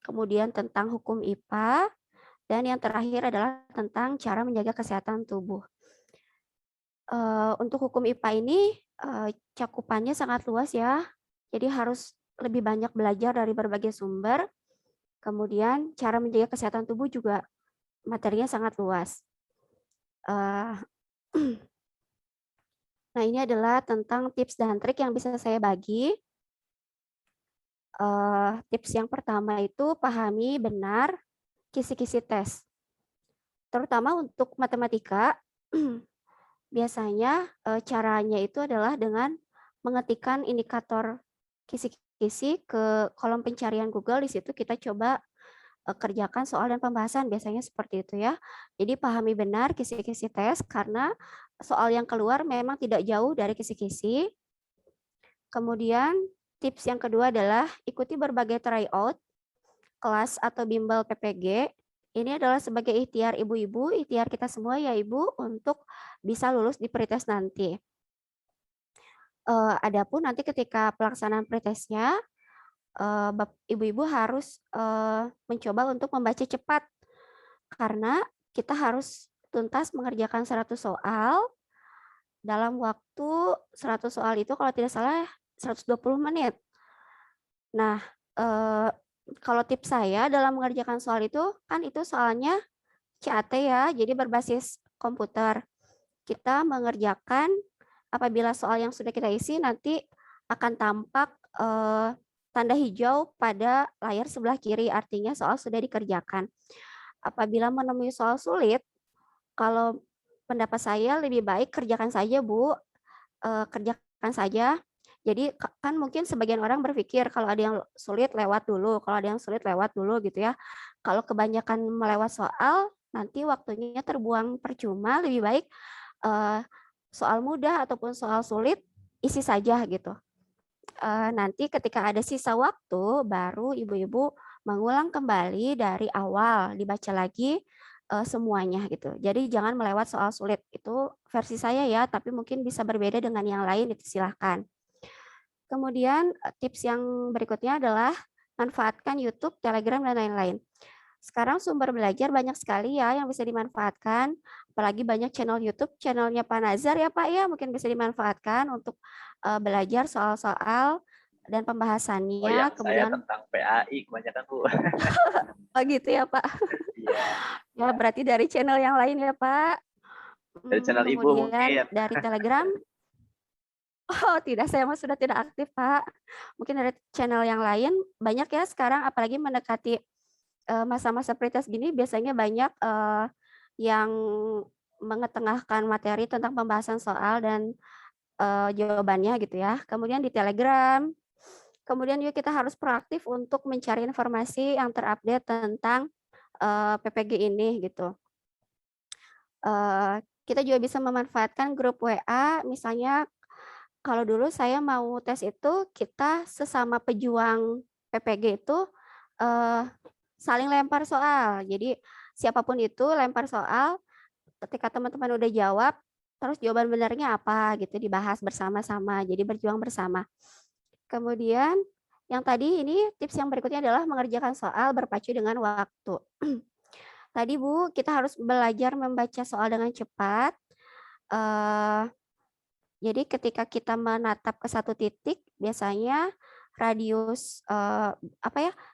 kemudian tentang hukum IPA, dan yang terakhir adalah tentang cara menjaga kesehatan tubuh. Untuk hukum IPA ini cakupannya sangat luas ya, jadi harus lebih banyak belajar dari berbagai sumber. Kemudian cara menjaga kesehatan tubuh juga materinya sangat luas. Nah, ini adalah tentang tips dan trik yang bisa saya bagi. Tips yang pertama itu pahami benar kisi-kisi tes. Terutama untuk matematika, biasanya caranya itu adalah dengan mengetikkan indikator kisi-kisi ke kolom pencarian Google. Di situ kita coba kerjakan soal dan pembahasan, biasanya seperti itu ya. Jadi pahami benar kisi-kisi tes karena soal yang keluar memang tidak jauh dari kisi-kisi. Kemudian tips yang kedua adalah ikuti berbagai tryout kelas atau bimbel PPG. Ini adalah sebagai ikhtiar ibu-ibu, ikhtiar kita semua ya Ibu, untuk bisa lulus di pretest nanti. Adapun nanti ketika pelaksanaan pretestnya, ibu-ibu harus mencoba untuk membaca cepat, karena kita harus tuntas mengerjakan 100 soal dalam waktu 100 soal itu kalau tidak salah 120 menit. Nah, kalau tips saya dalam mengerjakan soal itu, kan itu soalnya CAT ya, jadi berbasis komputer. Kita mengerjakan apabila soal yang sudah kita isi nanti akan tampak tanda hijau pada layar sebelah kiri, artinya soal sudah dikerjakan. Apabila menemui soal sulit, kalau pendapat saya lebih baik kerjakan saja Bu, kerjakan saja. Jadi kan mungkin sebagian orang berpikir kalau ada yang sulit lewat dulu, kalau ada yang sulit lewat dulu gitu ya. Kalau kebanyakan melewat soal, nanti waktunya terbuang percuma, lebih baik soal mudah ataupun soal sulit isi saja gitu. Nanti ketika ada sisa waktu, baru ibu-ibu mengulang kembali dari awal, dibaca lagi semuanya gitu. Jadi jangan melewat soal sulit. Itu versi saya ya, tapi mungkin bisa berbeda dengan yang lain, itu silahkan. Kemudian tips yang berikutnya adalah manfaatkan YouTube, Telegram, dan lain-lain. Sekarang sumber belajar banyak sekali ya yang bisa dimanfaatkan, apalagi banyak channel YouTube, channelnya Pak Nazar ya Pak ya, mungkin bisa dimanfaatkan untuk belajar soal-soal dan pembahasannya. Oh, yang kemudian saya tentang PAI kebanyakan Bu. oh gitu ya Pak. Iya. Ya berarti dari channel yang lain ya Pak. Dari channel Ibu Kemudian mungkin. dari Telegram. Oh tidak, saya mah sudah tidak aktif Pak. Mungkin dari channel yang lain banyak ya sekarang, apalagi mendekati masa-masa pretest gini biasanya banyak yang mengetengahkan materi tentang pembahasan soal dan jawabannya gitu ya. Kemudian di Telegram, kemudian juga kita harus proaktif untuk mencari informasi yang terupdate tentang PPG ini gitu. Kita juga bisa memanfaatkan grup WA, misalnya kalau dulu saya mau tes itu kita sesama pejuang PPG itu saling lempar soal. Jadi siapapun itu lempar soal, ketika teman-teman udah jawab, terus jawaban benarnya apa gitu dibahas bersama-sama. Jadi berjuang bersama. Kemudian Yang tadi ini tips yang berikutnya adalah mengerjakan soal berpacu dengan waktu. Tadi Bu, kita harus belajar membaca soal dengan cepat. Jadi ketika kita menatap ke satu titik, biasanya radius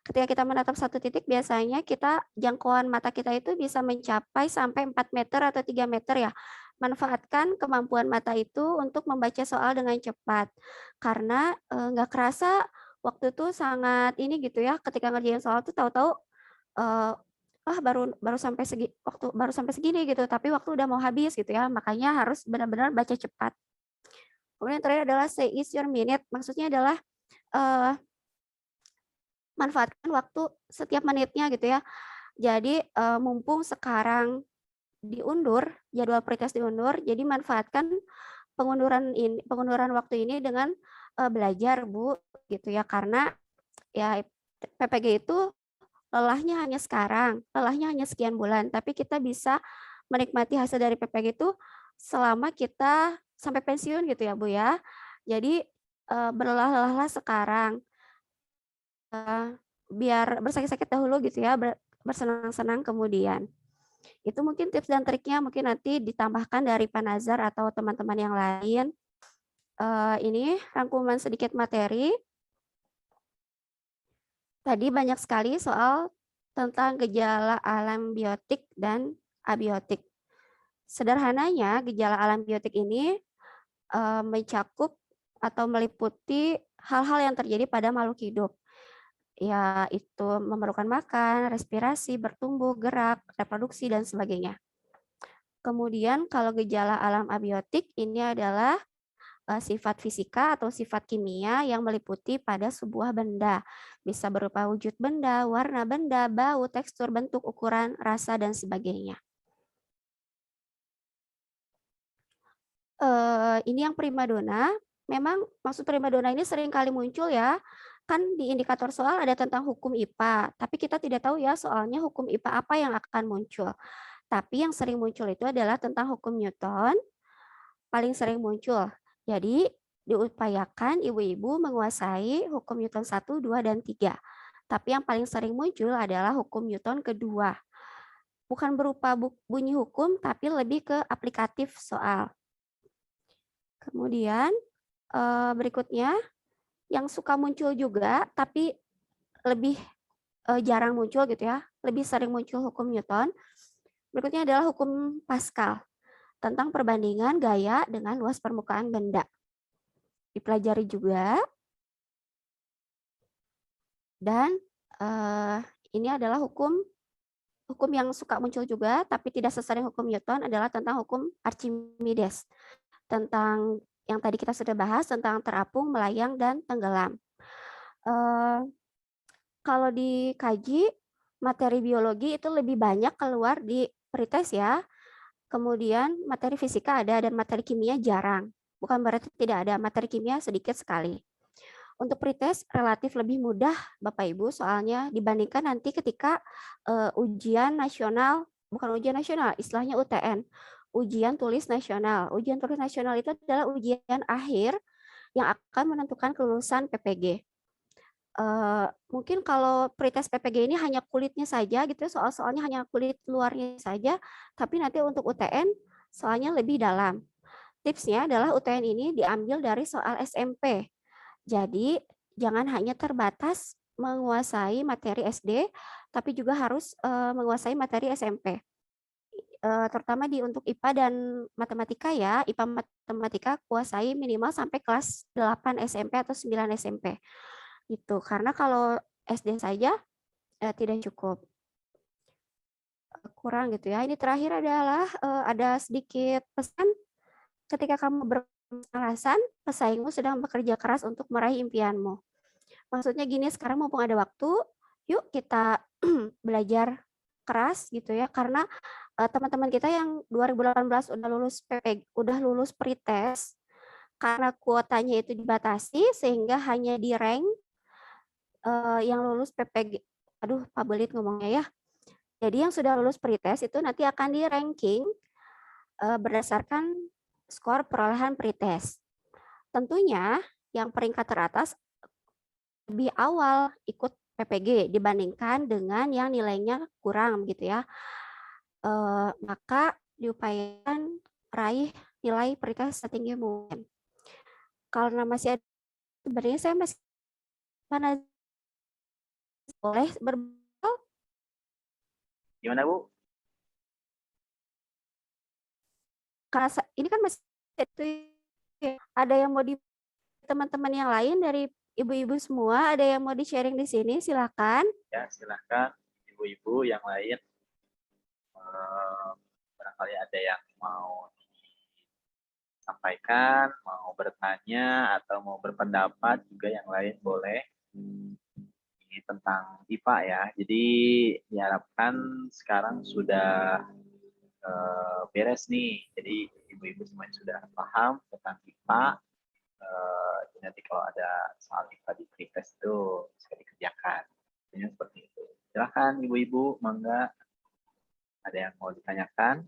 ketika kita menatap satu titik, biasanya jangkauan mata kita itu bisa mencapai sampai 4 meter atau 3 meter ya. Manfaatkan kemampuan mata itu untuk membaca soal dengan cepat. Karena nggak kerasa waktu itu sangat ini gitu ya, ketika ngerjain soal tuh tahu-tahu baru sampai segini gitu, tapi waktu udah mau habis gitu ya. Makanya harus benar-benar baca cepat. Kemudian yang terakhir adalah say is your minute, maksudnya adalah manfaatkan waktu setiap menitnya gitu ya. Jadi mumpung sekarang jadwal pretest diundur, jadi manfaatkan pengunduran waktu ini dengan belajar Bu gitu ya, karena ya PPG itu lelahnya hanya sekarang, lelahnya hanya sekian bulan, tapi kita bisa menikmati hasil dari PPG itu selama kita sampai pensiun gitu ya Bu ya. Jadi berlelah-lelahlah sekarang, biar bersakit-sakit dahulu gitu ya, bersenang-senang kemudian. Itu mungkin tips dan triknya, mungkin nanti ditambahkan dari Pak Nazar atau teman-teman yang lain. Ini rangkuman sedikit materi. Tadi banyak sekali soal tentang gejala alam biotik dan abiotik. Sederhananya, gejala alam biotik ini mencakup atau meliputi hal-hal yang terjadi pada makhluk hidup. Yaitu memerlukan makan, respirasi, bertumbuh, gerak, reproduksi, dan sebagainya. Kemudian kalau gejala alam abiotik ini adalah sifat fisika atau sifat kimia yang meliputi pada sebuah benda. Bisa berupa wujud benda, warna benda, bau, tekstur, bentuk, ukuran, rasa, dan sebagainya. Ini yang primadona. Memang maksud primadona ini sering kali muncul ya. Kan di indikator soal ada tentang hukum IPA, tapi kita tidak tahu ya soalnya hukum IPA apa yang akan muncul. Tapi yang sering muncul itu adalah tentang hukum Newton, paling sering muncul. Jadi diupayakan ibu-ibu menguasai hukum Newton 1, 2, dan 3. Tapi yang paling sering muncul adalah hukum Newton kedua. Bukan berupa bunyi hukum, tapi lebih ke aplikatif soal. Kemudian berikutnya, yang suka muncul juga, tapi lebih jarang muncul gitu ya, lebih sering muncul hukum Newton. Berikutnya adalah hukum Pascal, tentang perbandingan gaya dengan luas permukaan benda. Dipelajari juga. Dan ini adalah hukum yang suka muncul juga, tapi tidak sesering hukum Newton, adalah tentang hukum Archimedes. Tentang yang tadi kita sudah bahas, tentang terapung, melayang, dan tenggelam. Kalau dikaji, materi biologi itu lebih banyak keluar di pretest ya. Kemudian materi fisika ada dan materi kimia jarang. Bukan berarti tidak ada, materi kimia sedikit sekali. Untuk pretest relatif lebih mudah Bapak Ibu soalnya dibandingkan nanti ketika ujian nasional, bukan ujian nasional, istilahnya UTN, ujian tulis nasional. Ujian tulis nasional itu adalah ujian akhir yang akan menentukan kelulusan PPG. Mungkin kalau pretest PPG ini hanya kulitnya saja gitu, soal-soalnya hanya kulit luarnya saja, tapi nanti untuk UTN soalnya lebih dalam. Tipsnya adalah UTN ini diambil dari soal SMP. Jadi jangan hanya terbatas menguasai materi SD, tapi juga harus menguasai materi SMP. Terutama untuk IPA dan matematika ya, IPA matematika kuasai minimal sampai kelas 8 SMP atau 9 SMP. Gitu. Karena kalau SD saja tidak cukup. Kurang gitu ya. Ini terakhir adalah ada sedikit pesan ketika kamu beralasan pesaingmu sedang bekerja keras untuk meraih impianmu. Maksudnya gini, sekarang mumpung ada waktu, yuk kita belajar keras gitu ya, karena teman-teman kita yang 2018 udah lulus udah lulus pretest, karena kuotanya itu dibatasi sehingga hanya di rank yang lulus PPG. Aduh, Pak Belit ngomongnya ya. Jadi yang sudah lulus pretest itu nanti akan di ranking berdasarkan skor perolehan pretest. Tentunya yang peringkat teratas lebih awal ikut PPG dibandingkan dengan yang nilainya kurang gitu ya. Maka diupayakan raih nilai prioritas setinggi mungkin. Karena masih ada, sebenarnya saya masih mana boleh berbal Gimana Bu? karena ini kan masih itu ya. Ada yang mau di teman-teman yang lain dari ibu-ibu semua, ada yang mau di sharing di sini, silakan. Ya silahkan ibu-ibu yang lain. Barangkali ada yang mau sampaikan, mau bertanya atau mau berpendapat juga yang lain boleh. Ini tentang IPA ya. Jadi diharapkan sekarang sudah beres nih. Jadi ibu-ibu semuanya sudah paham tentang IPA. Jadi nanti kalau ada soal IPA di pretest itu bisa dikerjakan. Jadi seperti itu. Silahkan ibu-ibu, mangga. Ada yang mau ditanyakan?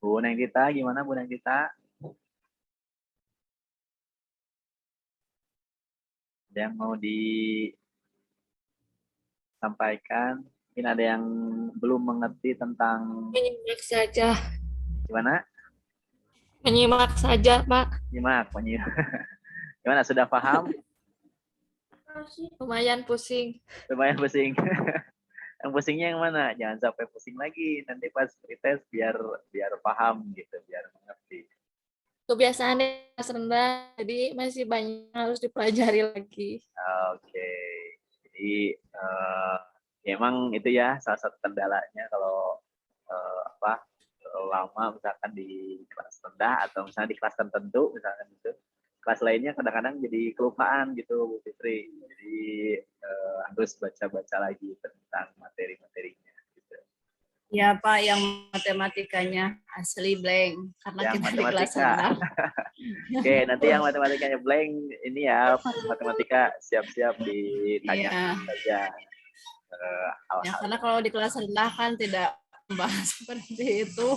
Bu Nengtita, gimana Bu Nengtita? Ada yang mau disampaikan? Mungkin ada yang belum mengerti tentang Menyimak saja. gimana? Menyimak saja, Pak. Nyimak, menyimak. Gimana, sudah paham? Lumayan pusing. Lumayan pusing. Yang pusingnya yang mana? Jangan sampai pusing lagi. Nanti pas pretest biar paham gitu, biar mengerti. Kebiasaan kelas rendah, jadi masih banyak yang harus dipelajari lagi. Oke. Jadi ya emang itu ya salah satu kendalanya kalau lama misalkan di kelas rendah atau misalnya di kelas tertentu misalkan gitu. Kelas lainnya kadang-kadang jadi kelupaan gitu Bu Fitri. Jadi harus baca-baca lagi tentang materi-materinya gitu. Ya Pak, yang matematikanya asli blank karena Yang kita di kelas matematika. rendah. Oke, nanti yang matematikanya blank ini ya matematika siap-siap ditanyakan Iya. saja hal-hal. Ya, karena kalau di kelas rendah kan tidak membahas seperti itu.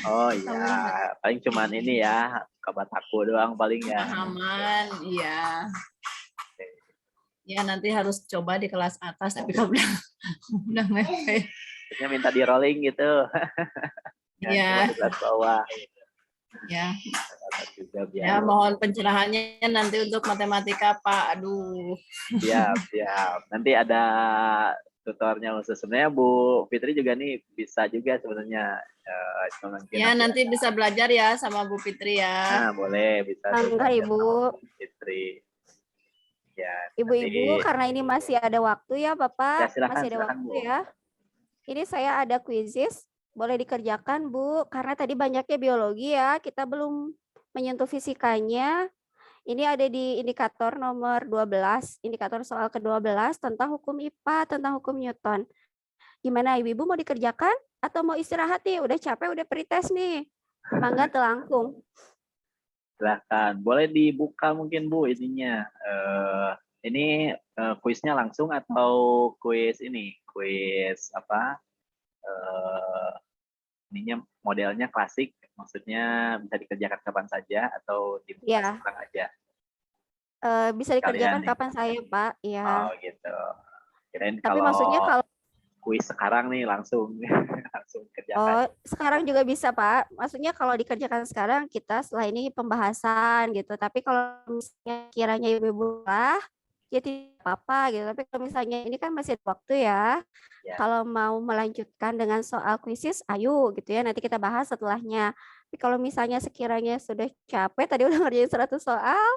Oh iya, paling cuman ini ya kabar aku doang paling ya. Pemahaman, iya. Ya nanti harus coba di kelas atas tapi kalau udah mepet. Terusnya minta di rolling gitu. Iya. Di kelas bawah. Ya. Juga biar. Ya mohon pencerahannya nanti untuk matematika Pak. Aduh. Siap. Nanti ada tutornya khusus. Sebenarnya Bu Fitri juga nih bisa juga sebenarnya. Ya nanti bisa belajar ya sama Bu Fitri ya. Nah boleh bisa. Enggak Ibu. Fitri. Ya. Ibu-ibu nanti... karena ini masih ada waktu ya Bapak. Ya, silakan, masih ada silakan, waktu Bu. ya. Ini saya ada quizzes. Boleh dikerjakan Bu. Karena tadi banyaknya biologi ya. Kita belum menyentuh fisikanya. Ini ada di indikator nomor 12. Indikator soal ke-12 tentang hukum IPA, tentang hukum Newton. Gimana ibu-ibu mau dikerjakan? Atau mau istirahat nih? Udah capek, udah pretest nih. Mangga telangkung. Silahkan. Boleh dibuka mungkin Bu ininya. Ini kuisnya langsung atau kuis ini? Kuis apa? Ininya modelnya klasik, maksudnya bisa dikerjakan kapan saja atau dibuka sekarang aja? Bisa dikerjakan kapan saya Pak. Ya. Oh gitu. Kirain tapi kalau maksudnya kalau kuis sekarang nih langsung kerjakan. Oh, sekarang juga bisa Pak. Maksudnya kalau dikerjakan sekarang kita setelah ini pembahasan gitu. Tapi kalau misalnya kiranya ibu-ibu lah, ya tidak apa-apa gitu. Tapi kalau misalnya ini kan masih ada waktu ya. Kalau mau melanjutkan dengan soal kuisis, ayo gitu ya. Nanti kita bahas setelahnya. Tapi kalau misalnya sekiranya sudah capek, tadi udah ngerjain 100 soal,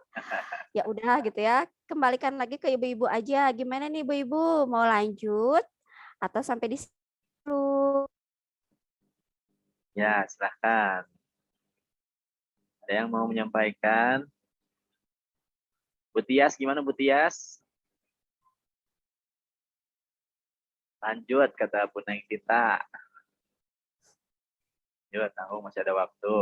ya udah gitu ya. Kembalikan lagi ke ibu-ibu aja. Gimana nih ibu-ibu? Mau lanjut atau sampai di sini dulu? Ya, silahkan. Ada yang mau menyampaikan? Bu Tias, gimana Bu Tias? Lanjut, kata Bu Nengtita. Yuk, tahu masih ada waktu.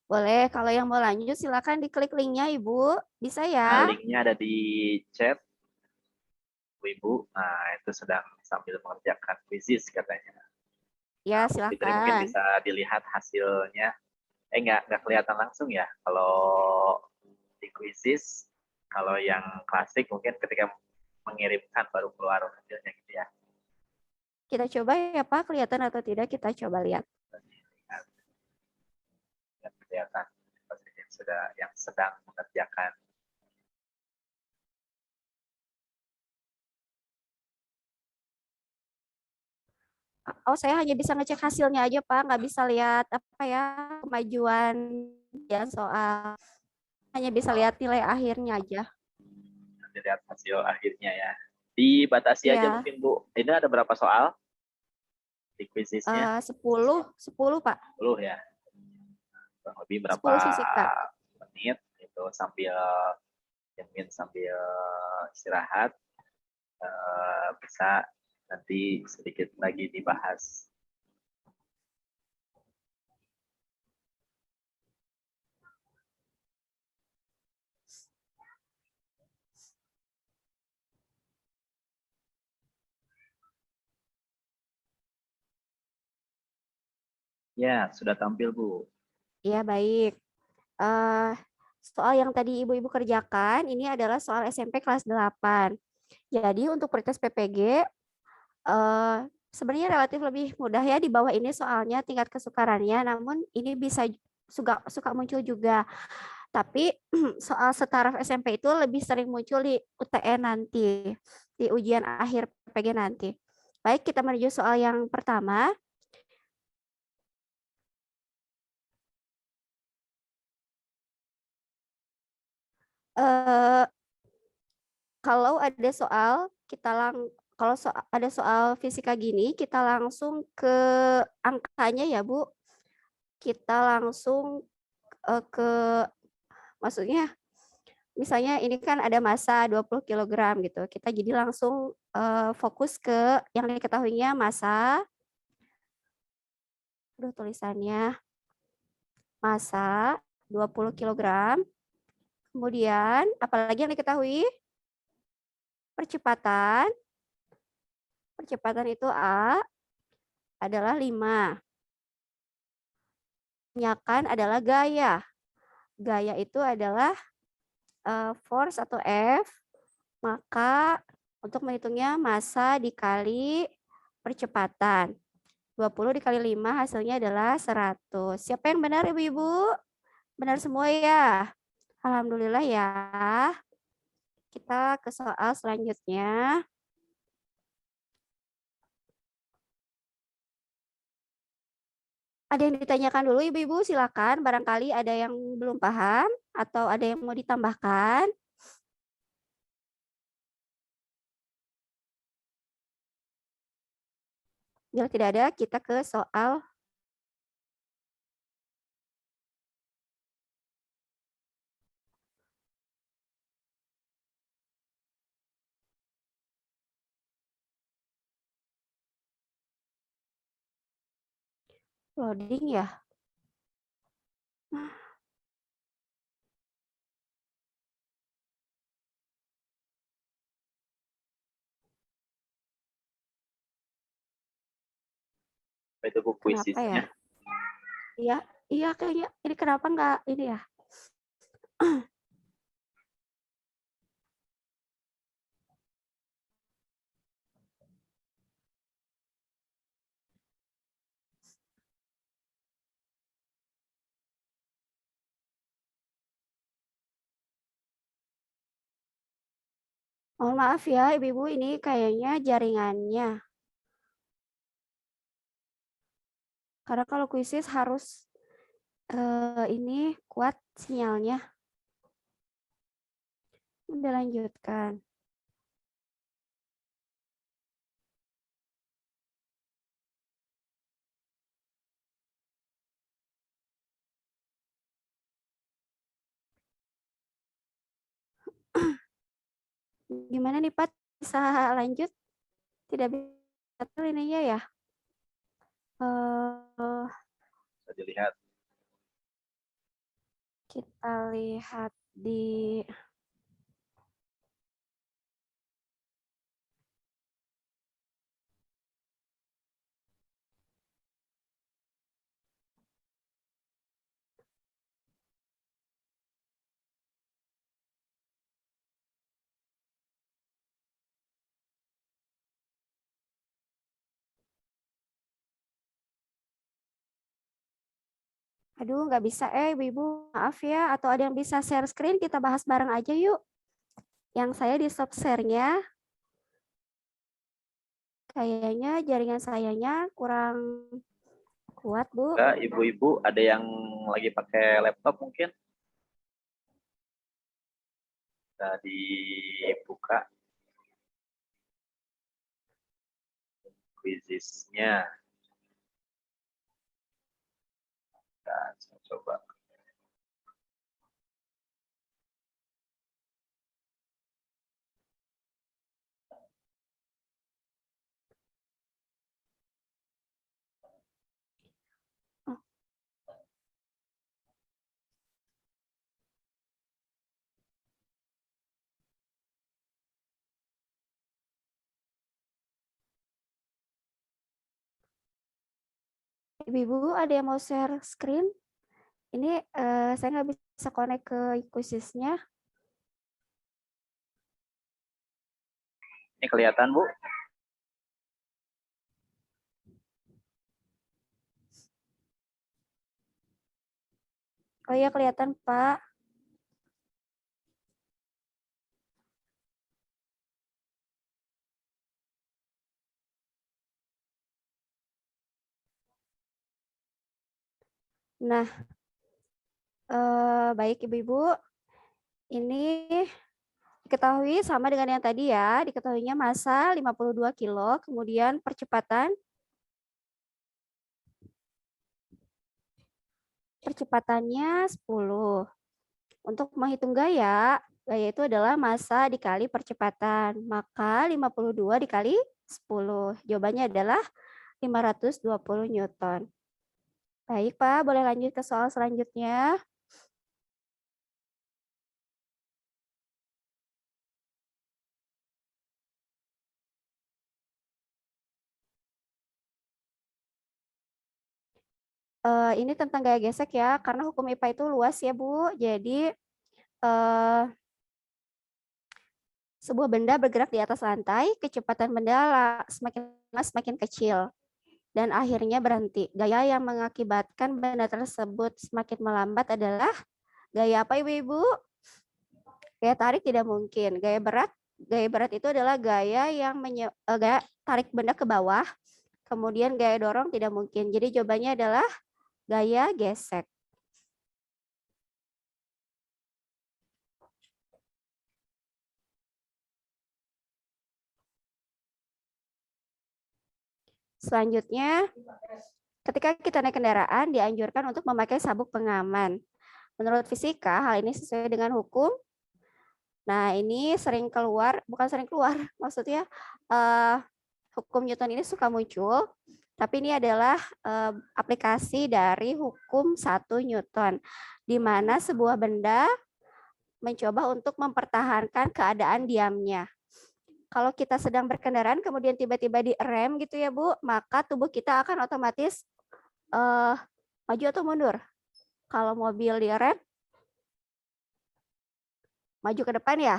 Boleh, kalau yang mau lanjut silakan diklik linknya Ibu. Bisa ya? Nah, linknya ada di chat. Ibu, nah itu sedang sambil mengerjakan kuisis katanya. Ya, Fitri mungkin silakan. bisa dilihat hasilnya. Nggak kelihatan langsung ya. Kalau di quizzes, kalau yang klasik mungkin ketika mengirimkan baru keluar hasilnya gitu ya. Kita coba ya Pak, kelihatan atau tidak kita coba lihat. Nggak kelihatan yang sedang mengerjakan. Oh, saya hanya bisa ngecek hasilnya aja, Pak. Nggak bisa lihat apa ya kemajuan ya soal. Hanya bisa lihat nilai akhirnya aja. Nanti lihat hasil akhirnya ya. Dibatasi aja Iya. mungkin Bu. Ini ada berapa soal di quizesnya? 10, Pak. 10 ya. Kurang lebih berapa 10 fisika. menit itu sambil istirahat bisa nanti sedikit lagi dibahas. Ya, sudah tampil Bu. Iya, baik. Soal yang tadi Ibu-Ibu kerjakan, ini adalah soal SMP kelas 8. Jadi untuk pretest PPG, sebenarnya relatif lebih mudah ya di bawah ini soalnya tingkat kesukarannya, namun ini bisa suka muncul juga. Tapi soal setaraf SMP itu lebih sering muncul di UTN nanti, di ujian akhir PPG nanti. Baik, kita menuju soal yang pertama. Eh, kalau ada soal, kalau ada soal fisika gini, kita langsung ke angkanya ya, Bu. Kita langsung ke, maksudnya misalnya ini kan ada massa 20 kg gitu. Kita jadi langsung fokus ke yang diketahuinya massa. Aduh, tulisannya massa 20 kg. Kemudian apalagi yang diketahui? Percepatan. Percepatan itu A adalah 5. Tanyakan adalah gaya. Gaya itu adalah force atau F. Maka untuk menghitungnya massa dikali percepatan. 20 dikali 5 hasilnya adalah 100. Siapa yang benar Ibu-Ibu? Benar semua ya? Alhamdulillah ya. Kita ke soal selanjutnya. Ada yang ditanyakan dulu Ibu-Ibu, silakan. Barangkali ada yang belum paham atau ada yang mau ditambahkan. Bila tidak ada, kita ke soal loading ya. Itu Bu Kenapa ya? quizesnya. Iya, iya kayaknya ini kenapa nggak ini ya? Mohon maaf ya Ibu-Ibu, ini kayaknya jaringannya. Karena kalau kuisis harus ini kuat sinyalnya. Udah lanjutkan. Gimana nih Pak? Bisa lanjut? Tidak bisa ininya ya? Bisa dilihat. Kita lihat di Aduh, nggak bisa Ibu-Ibu. Maaf ya. Atau ada yang bisa share screen, kita bahas bareng aja yuk. Yang saya di stop share-nya. Kayaknya jaringan sayanya kurang kuat, Bu. Enggak, ibu-ibu ada yang lagi pakai laptop mungkin? Bisa dibuka quizisnya. Nah, saya coba. Ibu-Ibu ada yang mau share screen? Ini saya nggak bisa connect ke quizisnya. Ini kelihatan, Bu? Oh iya, kelihatan, Pak. Nah, baik Ibu-Ibu. Ini diketahui sama dengan yang tadi ya. Diketahuinya massa 52 kilo, kemudian percepatannya 10. Untuk menghitung gaya, gaya itu adalah massa dikali percepatan. Maka 52 dikali 10. Jawabannya adalah 520 Newton. Baik, Pak. Boleh lanjut ke soal selanjutnya. Ini tentang gaya gesek ya, karena hukum IPA itu luas ya, Bu. Jadi, sebuah benda bergerak di atas lantai, kecepatan benda semakin kecil, dan akhirnya berhenti. Gaya yang mengakibatkan benda tersebut semakin melambat adalah gaya apa, Ibu-Ibu? Gaya tarik tidak mungkin. Gaya berat itu adalah gaya yang gaya tarik benda ke bawah. Kemudian gaya dorong tidak mungkin. Jadi jawabannya adalah gaya gesek. Selanjutnya, ketika kita naik kendaraan, dianjurkan untuk memakai sabuk pengaman. Menurut fisika, hal ini sesuai dengan hukum. Nah, ini bukan sering keluar, maksudnya hukum Newton ini suka muncul, tapi ini adalah aplikasi dari hukum 1 Newton, di mana sebuah benda mencoba untuk mempertahankan keadaan diamnya. Kalau kita sedang berkendaraan kemudian tiba-tiba direm gitu ya Bu, maka tubuh kita akan otomatis maju atau mundur. Kalau mobil direm, maju ke depan ya,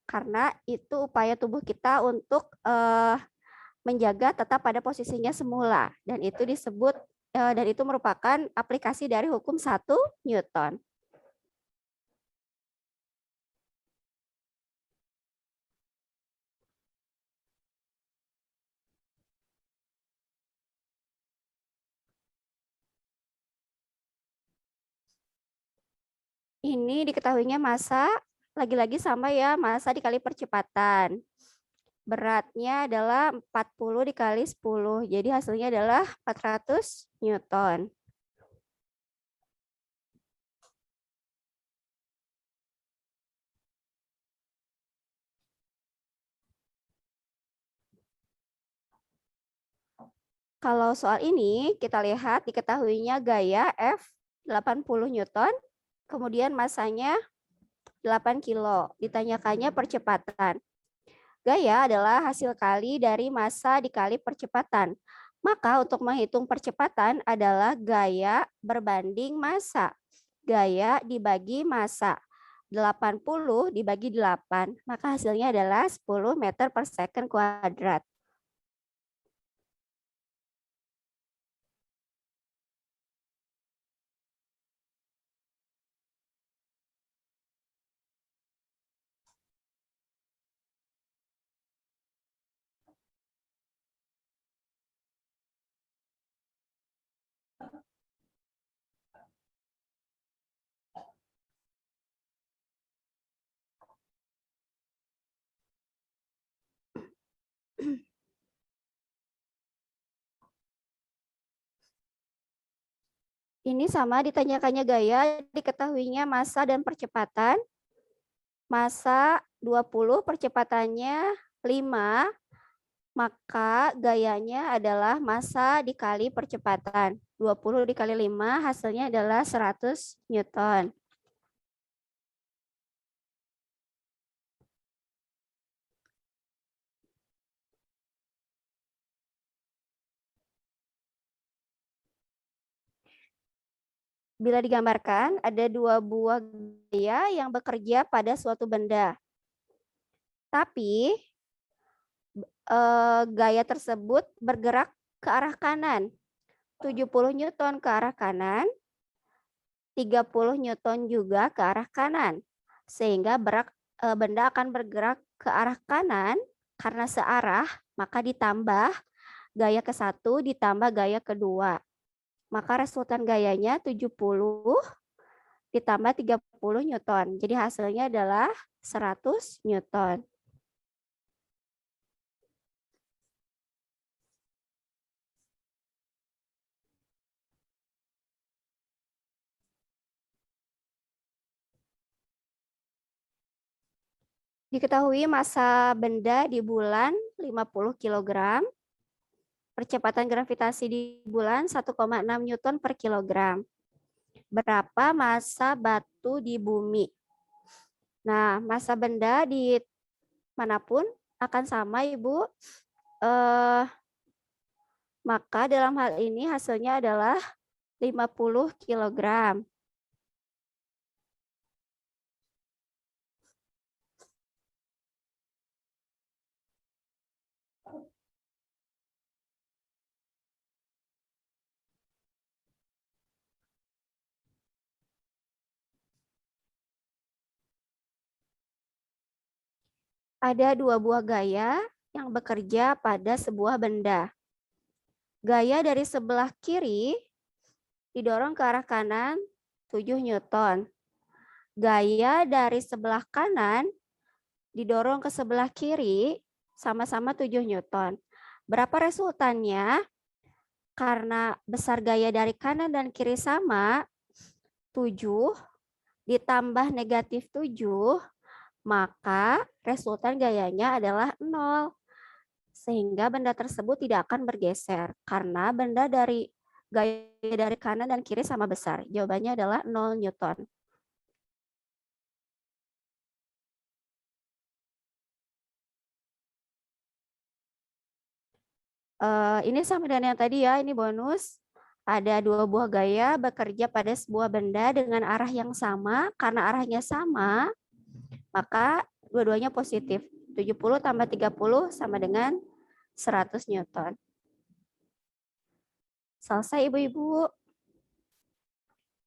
karena itu upaya tubuh kita untuk menjaga tetap pada posisinya semula, dan itu merupakan aplikasi dari hukum 1 Newton. Ini diketahuinya massa, lagi-lagi sama ya, massa dikali percepatan. Beratnya adalah 40 dikali 10, jadi hasilnya adalah 400 Newton. Kalau soal ini kita lihat diketahuinya gaya F 80 Newton, kemudian massanya 8 kilo. Ditanyakannya percepatan. Gaya adalah hasil kali dari massa dikali percepatan. Maka untuk menghitung percepatan adalah gaya berbanding massa. Gaya dibagi massa. 80 dibagi 8. Maka hasilnya adalah 10 meter per second kuadrat. Ini sama ditanyakannya gaya, diketahuinya massa dan percepatan. Massa 20, percepatannya 5, maka gayanya adalah massa dikali percepatan. 20 dikali 5 hasilnya adalah 100 Newton. Bila digambarkan, ada 2 buah gaya yang bekerja pada suatu benda. Tapi gaya tersebut bergerak ke arah kanan. 70 Newton ke arah kanan, 30 Newton juga ke arah kanan. Sehingga benda akan bergerak ke arah kanan karena searah, maka ditambah gaya ke-1 ditambah gaya kedua. Maka resultan gayanya 70 ditambah 30 Newton. Jadi hasilnya adalah 100 Newton. Diketahui massa benda di bulan 50 kg. Percepatan gravitasi di bulan 1,6 Newton per kilogram. Berapa massa batu di bumi? Nah, massa benda di manapun akan sama, Ibu. Maka dalam hal ini hasilnya adalah 50 kg. Ada 2 buah gaya yang bekerja pada sebuah benda. Gaya dari sebelah kiri didorong ke arah kanan 7 Newton. Gaya dari sebelah kanan didorong ke sebelah kiri sama-sama 7 Newton. Berapa resultannya? Karena besar gaya dari kanan dan kiri sama, 7 ditambah negatif 7, maka resultan gayanya adalah 0. Sehingga benda tersebut tidak akan bergeser karena benda dari gaya dari kanan dan kiri sama besar. Jawabannya adalah 0 Newton. Ini sama dengan yang tadi ya, ini bonus. Ada 2 buah gaya bekerja pada sebuah benda dengan arah yang sama. Karena arahnya sama, maka dua-duanya positif. 70 tambah 30 sama dengan 100 Newton. Selesai Ibu-Ibu.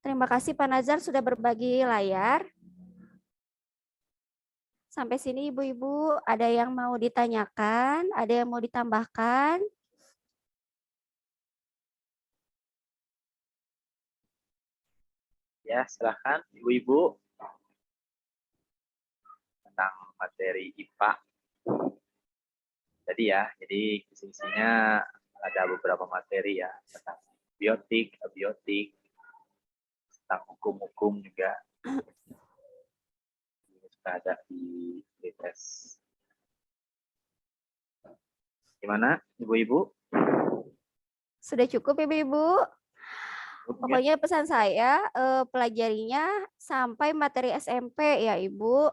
Terima kasih Pak Nazar sudah berbagi layar. Sampai sini Ibu-Ibu, ada yang mau ditanyakan? Ada yang mau ditambahkan? Ya, silahkan Ibu-Ibu tentang materi IPA. Jadi ya, jadi isinya ada beberapa materi ya tentang biotik, abiotik, tentang hukum-hukum juga. Ini sudah ada di tes. Gimana, Ibu-Ibu? Sudah cukup Ibu-Ibu? Pokoknya pesan saya pelajarinya sampai materi SMP ya Ibu.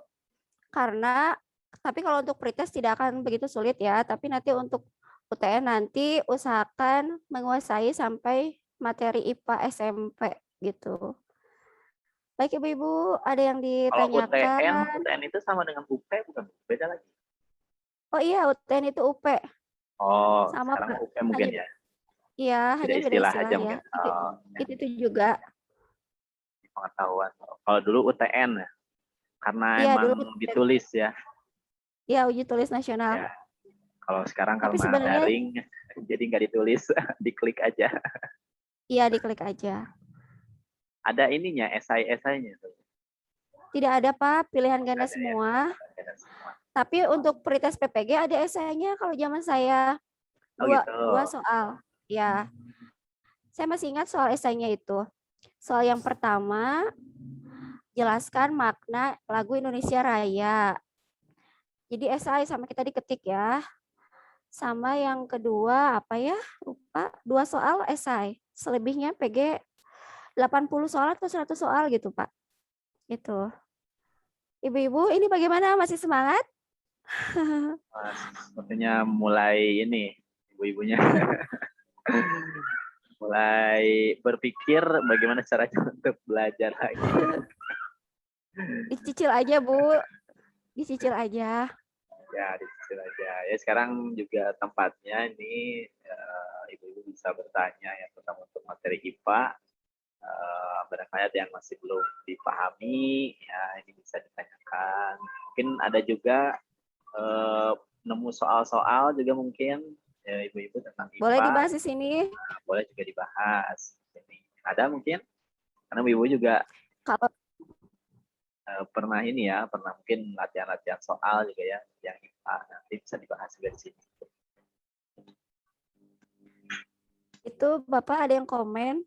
Karena tapi kalau untuk pretest tidak akan begitu sulit ya, tapi nanti untuk UTN nanti usahakan menguasai sampai materi IPA SMP gitu. Baik Ibu-Ibu, ada yang Kalau ditanyakan? UTN itu sama dengan UP bukan? Beda lagi. Oh iya, UTN itu UP. Oh, Sama sekarang Pak. UP mungkin ya. Iya, hanya beda Istilah istilah aja ya. mungkin. Oh, Itu juga. pengetahuan. Kalau dulu UTN ya. Karena Iya, emang dulu ditulis ya. ya uji tulis nasional. Ya. Kalau sekarang Tapi karena sebenarnya daring, jadi nggak ditulis, diklik aja. iya diklik aja. Ada ininya, esai-esainya. Tidak ada Pak, pilihan ganda Ada ya. semua. Ada semua. Tapi untuk pretest PPG ada esainya kalau zaman saya Oh dua gitu. soal. Ya, saya masih ingat soal esainya itu. Soal yang pertama, jelaskan makna lagu Indonesia Raya. Jadi esai sama kita diketik ya. Sama yang kedua apa ya? Lupa. 2 soal esai. Selebihnya PG 80 soal atau 100 soal gitu, Pak. Itu. Ibu-ibu, ini bagaimana? Masih semangat? Mas, sepertinya mulai ini ibu-ibunya mulai berpikir bagaimana caranya untuk belajar lagi. Dicicil aja, Bu. Dicicil aja. Ya, dicicil aja. Ya sekarang juga tempatnya ini ibu-ibu bisa bertanya ya terutama untuk materi IPA. Barangkali ada yang masih belum dipahami, ya ini bisa ditanyakan. Mungkin ada juga nemu soal-soal juga mungkin ya, ibu-ibu tentang IPA. Boleh dibahas di sini. Boleh juga dibahas. Jadi, ada mungkin karena ibu juga Kalau pernah ini ya, pernah mungkin latihan-latihan soal juga ya, yang IPA nanti bisa dibahas juga di sini. itu Bapak ada yang komen,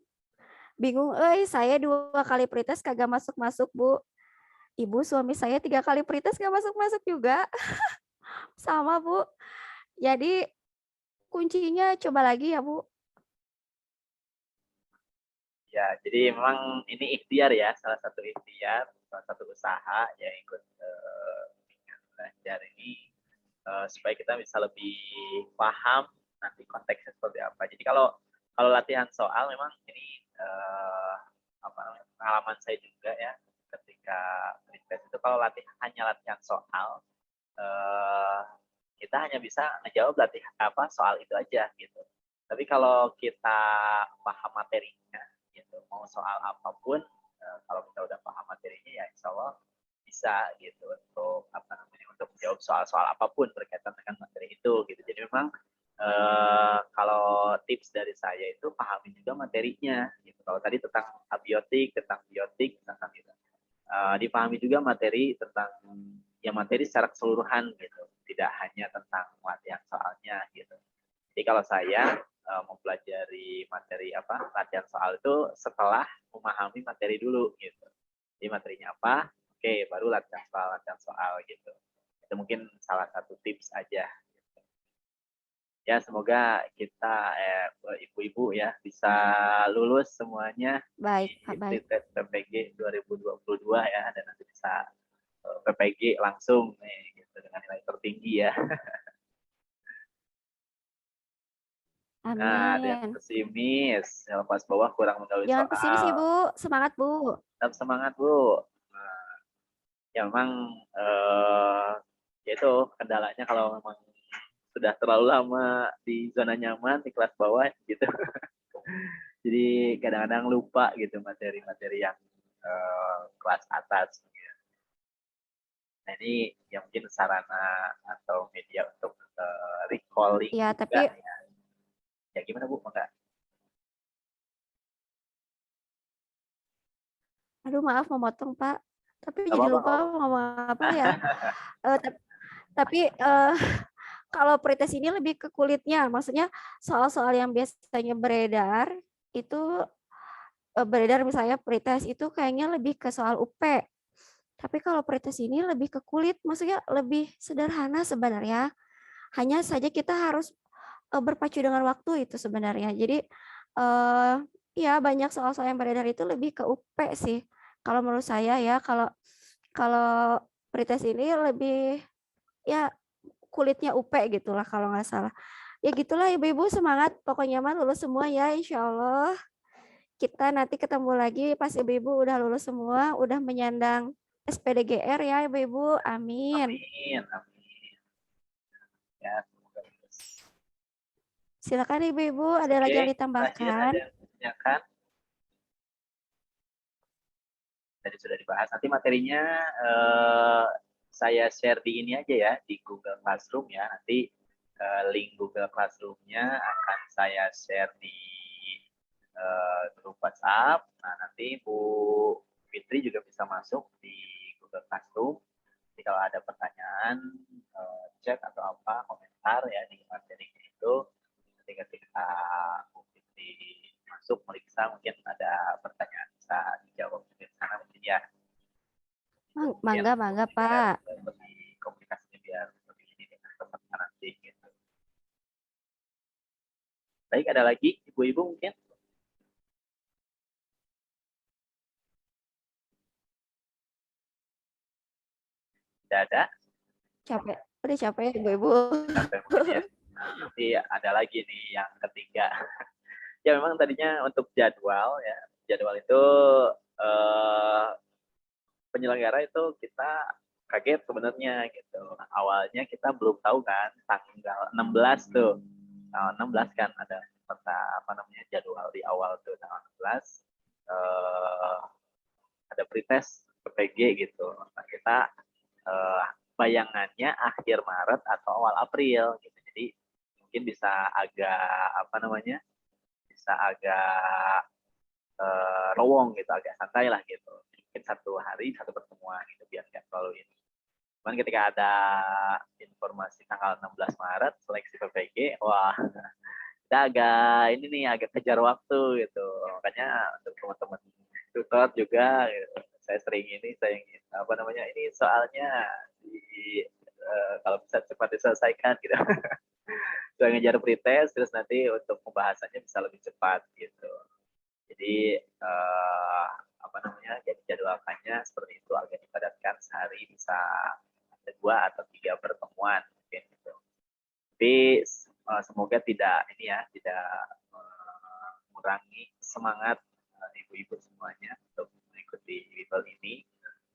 bingung, saya 2 kali pretest kagak masuk-masuk, Bu. Ibu suami saya 3 kali pretest gak masuk-masuk juga. Sama, Bu. Jadi kuncinya coba lagi ya, Bu. Ya, jadi memang ini ikhtiar ya, salah satu ikhtiar, salah satu usaha yang ikut belajar ini supaya kita bisa lebih paham nanti konteksnya seperti apa. Jadi kalau latihan soal memang ini apa namanya, pengalaman saya juga ya ketika pretest itu kalau hanya latihan soal kita hanya bisa ngejawab soal itu aja gitu. Tapi kalau kita paham materinya gitu, mau soal apapun kalau kita udah paham materinya ya insya Allah bisa gitu untuk untuk menjawab soal-soal apapun berkaitan dengan materi itu gitu. Jadi memang kalau tips dari saya itu pahami juga materinya gitu. Kalau tadi tentang abiotik, tentang biotik, tentang gitu. Dipahami juga materi tentang materi secara keseluruhan gitu, tidak hanya tentang latihan soalnya gitu. Jadi kalau saya mempelajari materi latihan soal itu setelah memahami materi dulu gitu. Jadi materinya apa, oke, baru latihan soal gitu. Itu mungkin salah satu tips aja. Ya semoga kita ibu-ibu ya bisa lulus semuanya Baik, di Pak, baik. pretest PPG 2022 ya, dan nanti bisa PPG langsung nih gitu dengan nilai tertinggi ya. Nah, ada yang Amin. pesimis, yang lepas bawah kurang mengetahui Jangan pesimis, soal. Ibu. Semangat, Bu. Tetap semangat, Bu. Nah, ya memang ya itu kendalanya kalau memang sudah terlalu lama di zona nyaman di kelas bawah gitu. Jadi kadang-kadang lupa gitu materi-materi yang kelas atas. Nah ini yang mungkin sarana atau media untuk recalling Ya, juga. tapi Ya gimana Bu? Enggak? aduh maaf memotong, Pak. Tapi Gak jadi apa-apa. lupa mau ngomong apa ya. Tapi kalau pretest ini lebih ke kulitnya, maksudnya soal-soal yang biasanya beredar itu beredar misalnya pretest itu kayaknya lebih ke soal UP. Tapi kalau pretest ini lebih ke kulit, maksudnya lebih sederhana sebenarnya. Hanya saja kita harus berpacu dengan waktu itu sebenarnya. Jadi ya banyak soal-soal yang beredar itu lebih ke UP sih. Kalau menurut saya ya, kalau kalau pretest ini lebih ya kulitnya UP gitulah kalau nggak salah. Ya gitulah ibu-ibu, semangat pokoknya mah lulus semua ya insya Allah. Kita nanti ketemu lagi pas ibu-ibu udah lulus semua, udah menyandang SPDGR ya ibu-ibu. Amin. Amin, amin. Ya, semoga lulus. Silakan ibu-ibu, ada lagi yang Terakhir ditambahkan? ada yang ditanyakan? Tadi sudah dibahas. Nanti materinya saya share di ini aja ya, di Google Classroom ya. Nanti link Google Classroom-nya akan saya share di grup WhatsApp. Nah, nanti Bu Fitri juga bisa masuk di Google Classroom. Jadi kalau ada pertanyaan, chat atau apa, komentar ya di materi itu, nanti ketika Bu Fitri masuk meriksa mungkin ada pertanyaan bisa dijawab di sana mungkin ya. Mangga, mangga, Pak. Lebih komunikasinya biar lebih ini dengan peserta nanti gitu. Baik, ada lagi ibu-ibu mungkin? Tidak ada? Capek. Udah capek ya, Ibu-ibu. Sampai mungkin ya. Nah, nanti ada lagi nih yang ketiga. Ya memang tadinya untuk jadwal ya. Jadwal itu penyelenggara itu kita kaget sebenarnya gitu. Awalnya kita belum tahu kan tanggal 16 tuh. Tanggal 16 kan ada apa namanya jadwal di awal tuh tanggal 16 ada pretest PPG gitu. Nah, kita bayangannya akhir Maret atau awal April gitu. Jadi mungkin bisa agak apa namanya? Bisa agak lowong gitu, agak santai lah gitu. Mungkin 1 hari 1 pertemuan gitu biar nggak terlalu ini. Cuman ketika ada informasi tanggal 16 Maret seleksi PPG, wah kita agak ini nih agak kejar waktu gitu. Makanya untuk teman-teman tutor juga gitu. Saya sering apa namanya ini soalnya kalau bisa cepat diselesaikan gitu. Saya ngejar pretest terus nanti untuk pembahasannya bisa lebih cepat gitu. Jadi apa namanya jadi jadwalkannya seperti itu agak dipadatkan sehari bisa ada 2 atau 3 pertemuan mungkin gitu. Tapi semoga tidak ini ya tidak mengurangi semangat ibu-ibu semuanya untuk mengikuti Bimbel ini.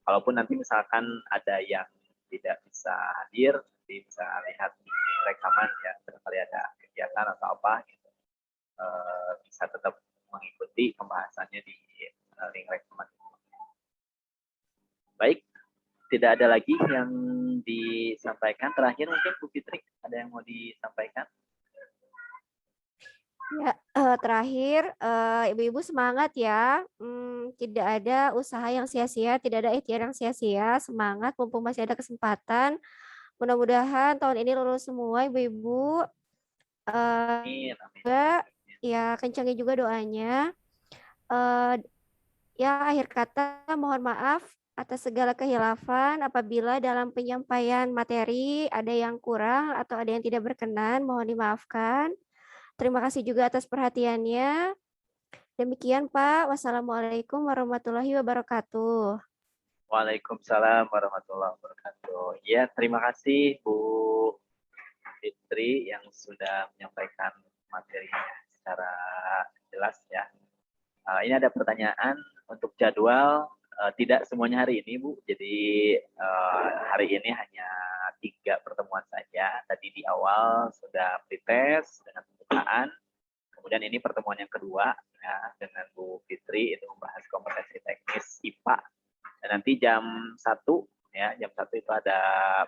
Kalaupun nanti misalkan ada yang tidak bisa hadir, bisa lihat di rekaman ya, barangkali ada kegiatan atau apa gitu, bisa tetap mengikuti pembahasannya di link rekaman. Baik, tidak ada lagi yang disampaikan. Terakhir mungkin Bu Fitri, ada yang mau disampaikan? Ya, terakhir ibu-ibu semangat ya. Tidak ada usaha yang sia-sia, tidak ada ikhtiar yang sia-sia. Semangat, mumpung masih ada kesempatan. Mudah-mudahan tahun ini lulus semua ibu-ibu. Amin, amin. Juga ya kencangin juga doanya. Ya akhir kata mohon maaf atas segala kehilafan apabila dalam penyampaian materi ada yang kurang atau ada yang tidak berkenan, mohon dimaafkan. Terima kasih juga atas perhatiannya. Demikian Pak. Wassalamualaikum warahmatullahi wabarakatuh. Waalaikumsalam warahmatullahi wabarakatuh. Ya, terima kasih Bu Fitri yang sudah menyampaikan materinya secara jelas ya. Ini ada pertanyaan untuk jadwal, tidak semuanya hari ini Bu. Jadi hari ini hanya 3 pertemuan saja. Tadi di awal sudah pretest dengan pembukaan. Kemudian ini pertemuan yang kedua ya, dengan Bu Fitri itu membahas kompetensi teknis IPA. Dan nanti jam 1 ya, jam 1 itu ada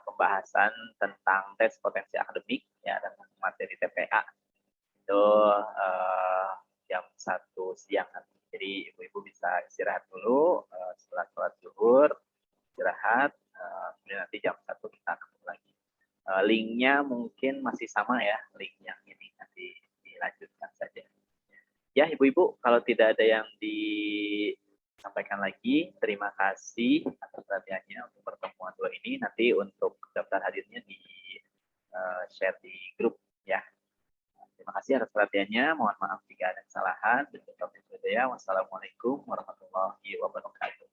pembahasan tentang tes potensi akademik ya dan materi TPA. Itu jam 1 siang nanti. Jadi ibu-ibu bisa istirahat dulu setelah sholat zuhur, istirahat, kemudian nanti jam 1 kita ketemu lagi. Linknya mungkin masih sama ya, link yang ini nanti dilanjutkan saja. Ya ibu-ibu, kalau tidak ada yang disampaikan lagi, terima kasih atas perhatiannya untuk pertemuan 2 ini. Nanti untuk daftar hadirnya di share di grup ya. Terima kasih atas perhatiannya. Mohon maaf jika ada kesalahan. Wassalamualaikum warahmatullahi wabarakatuh.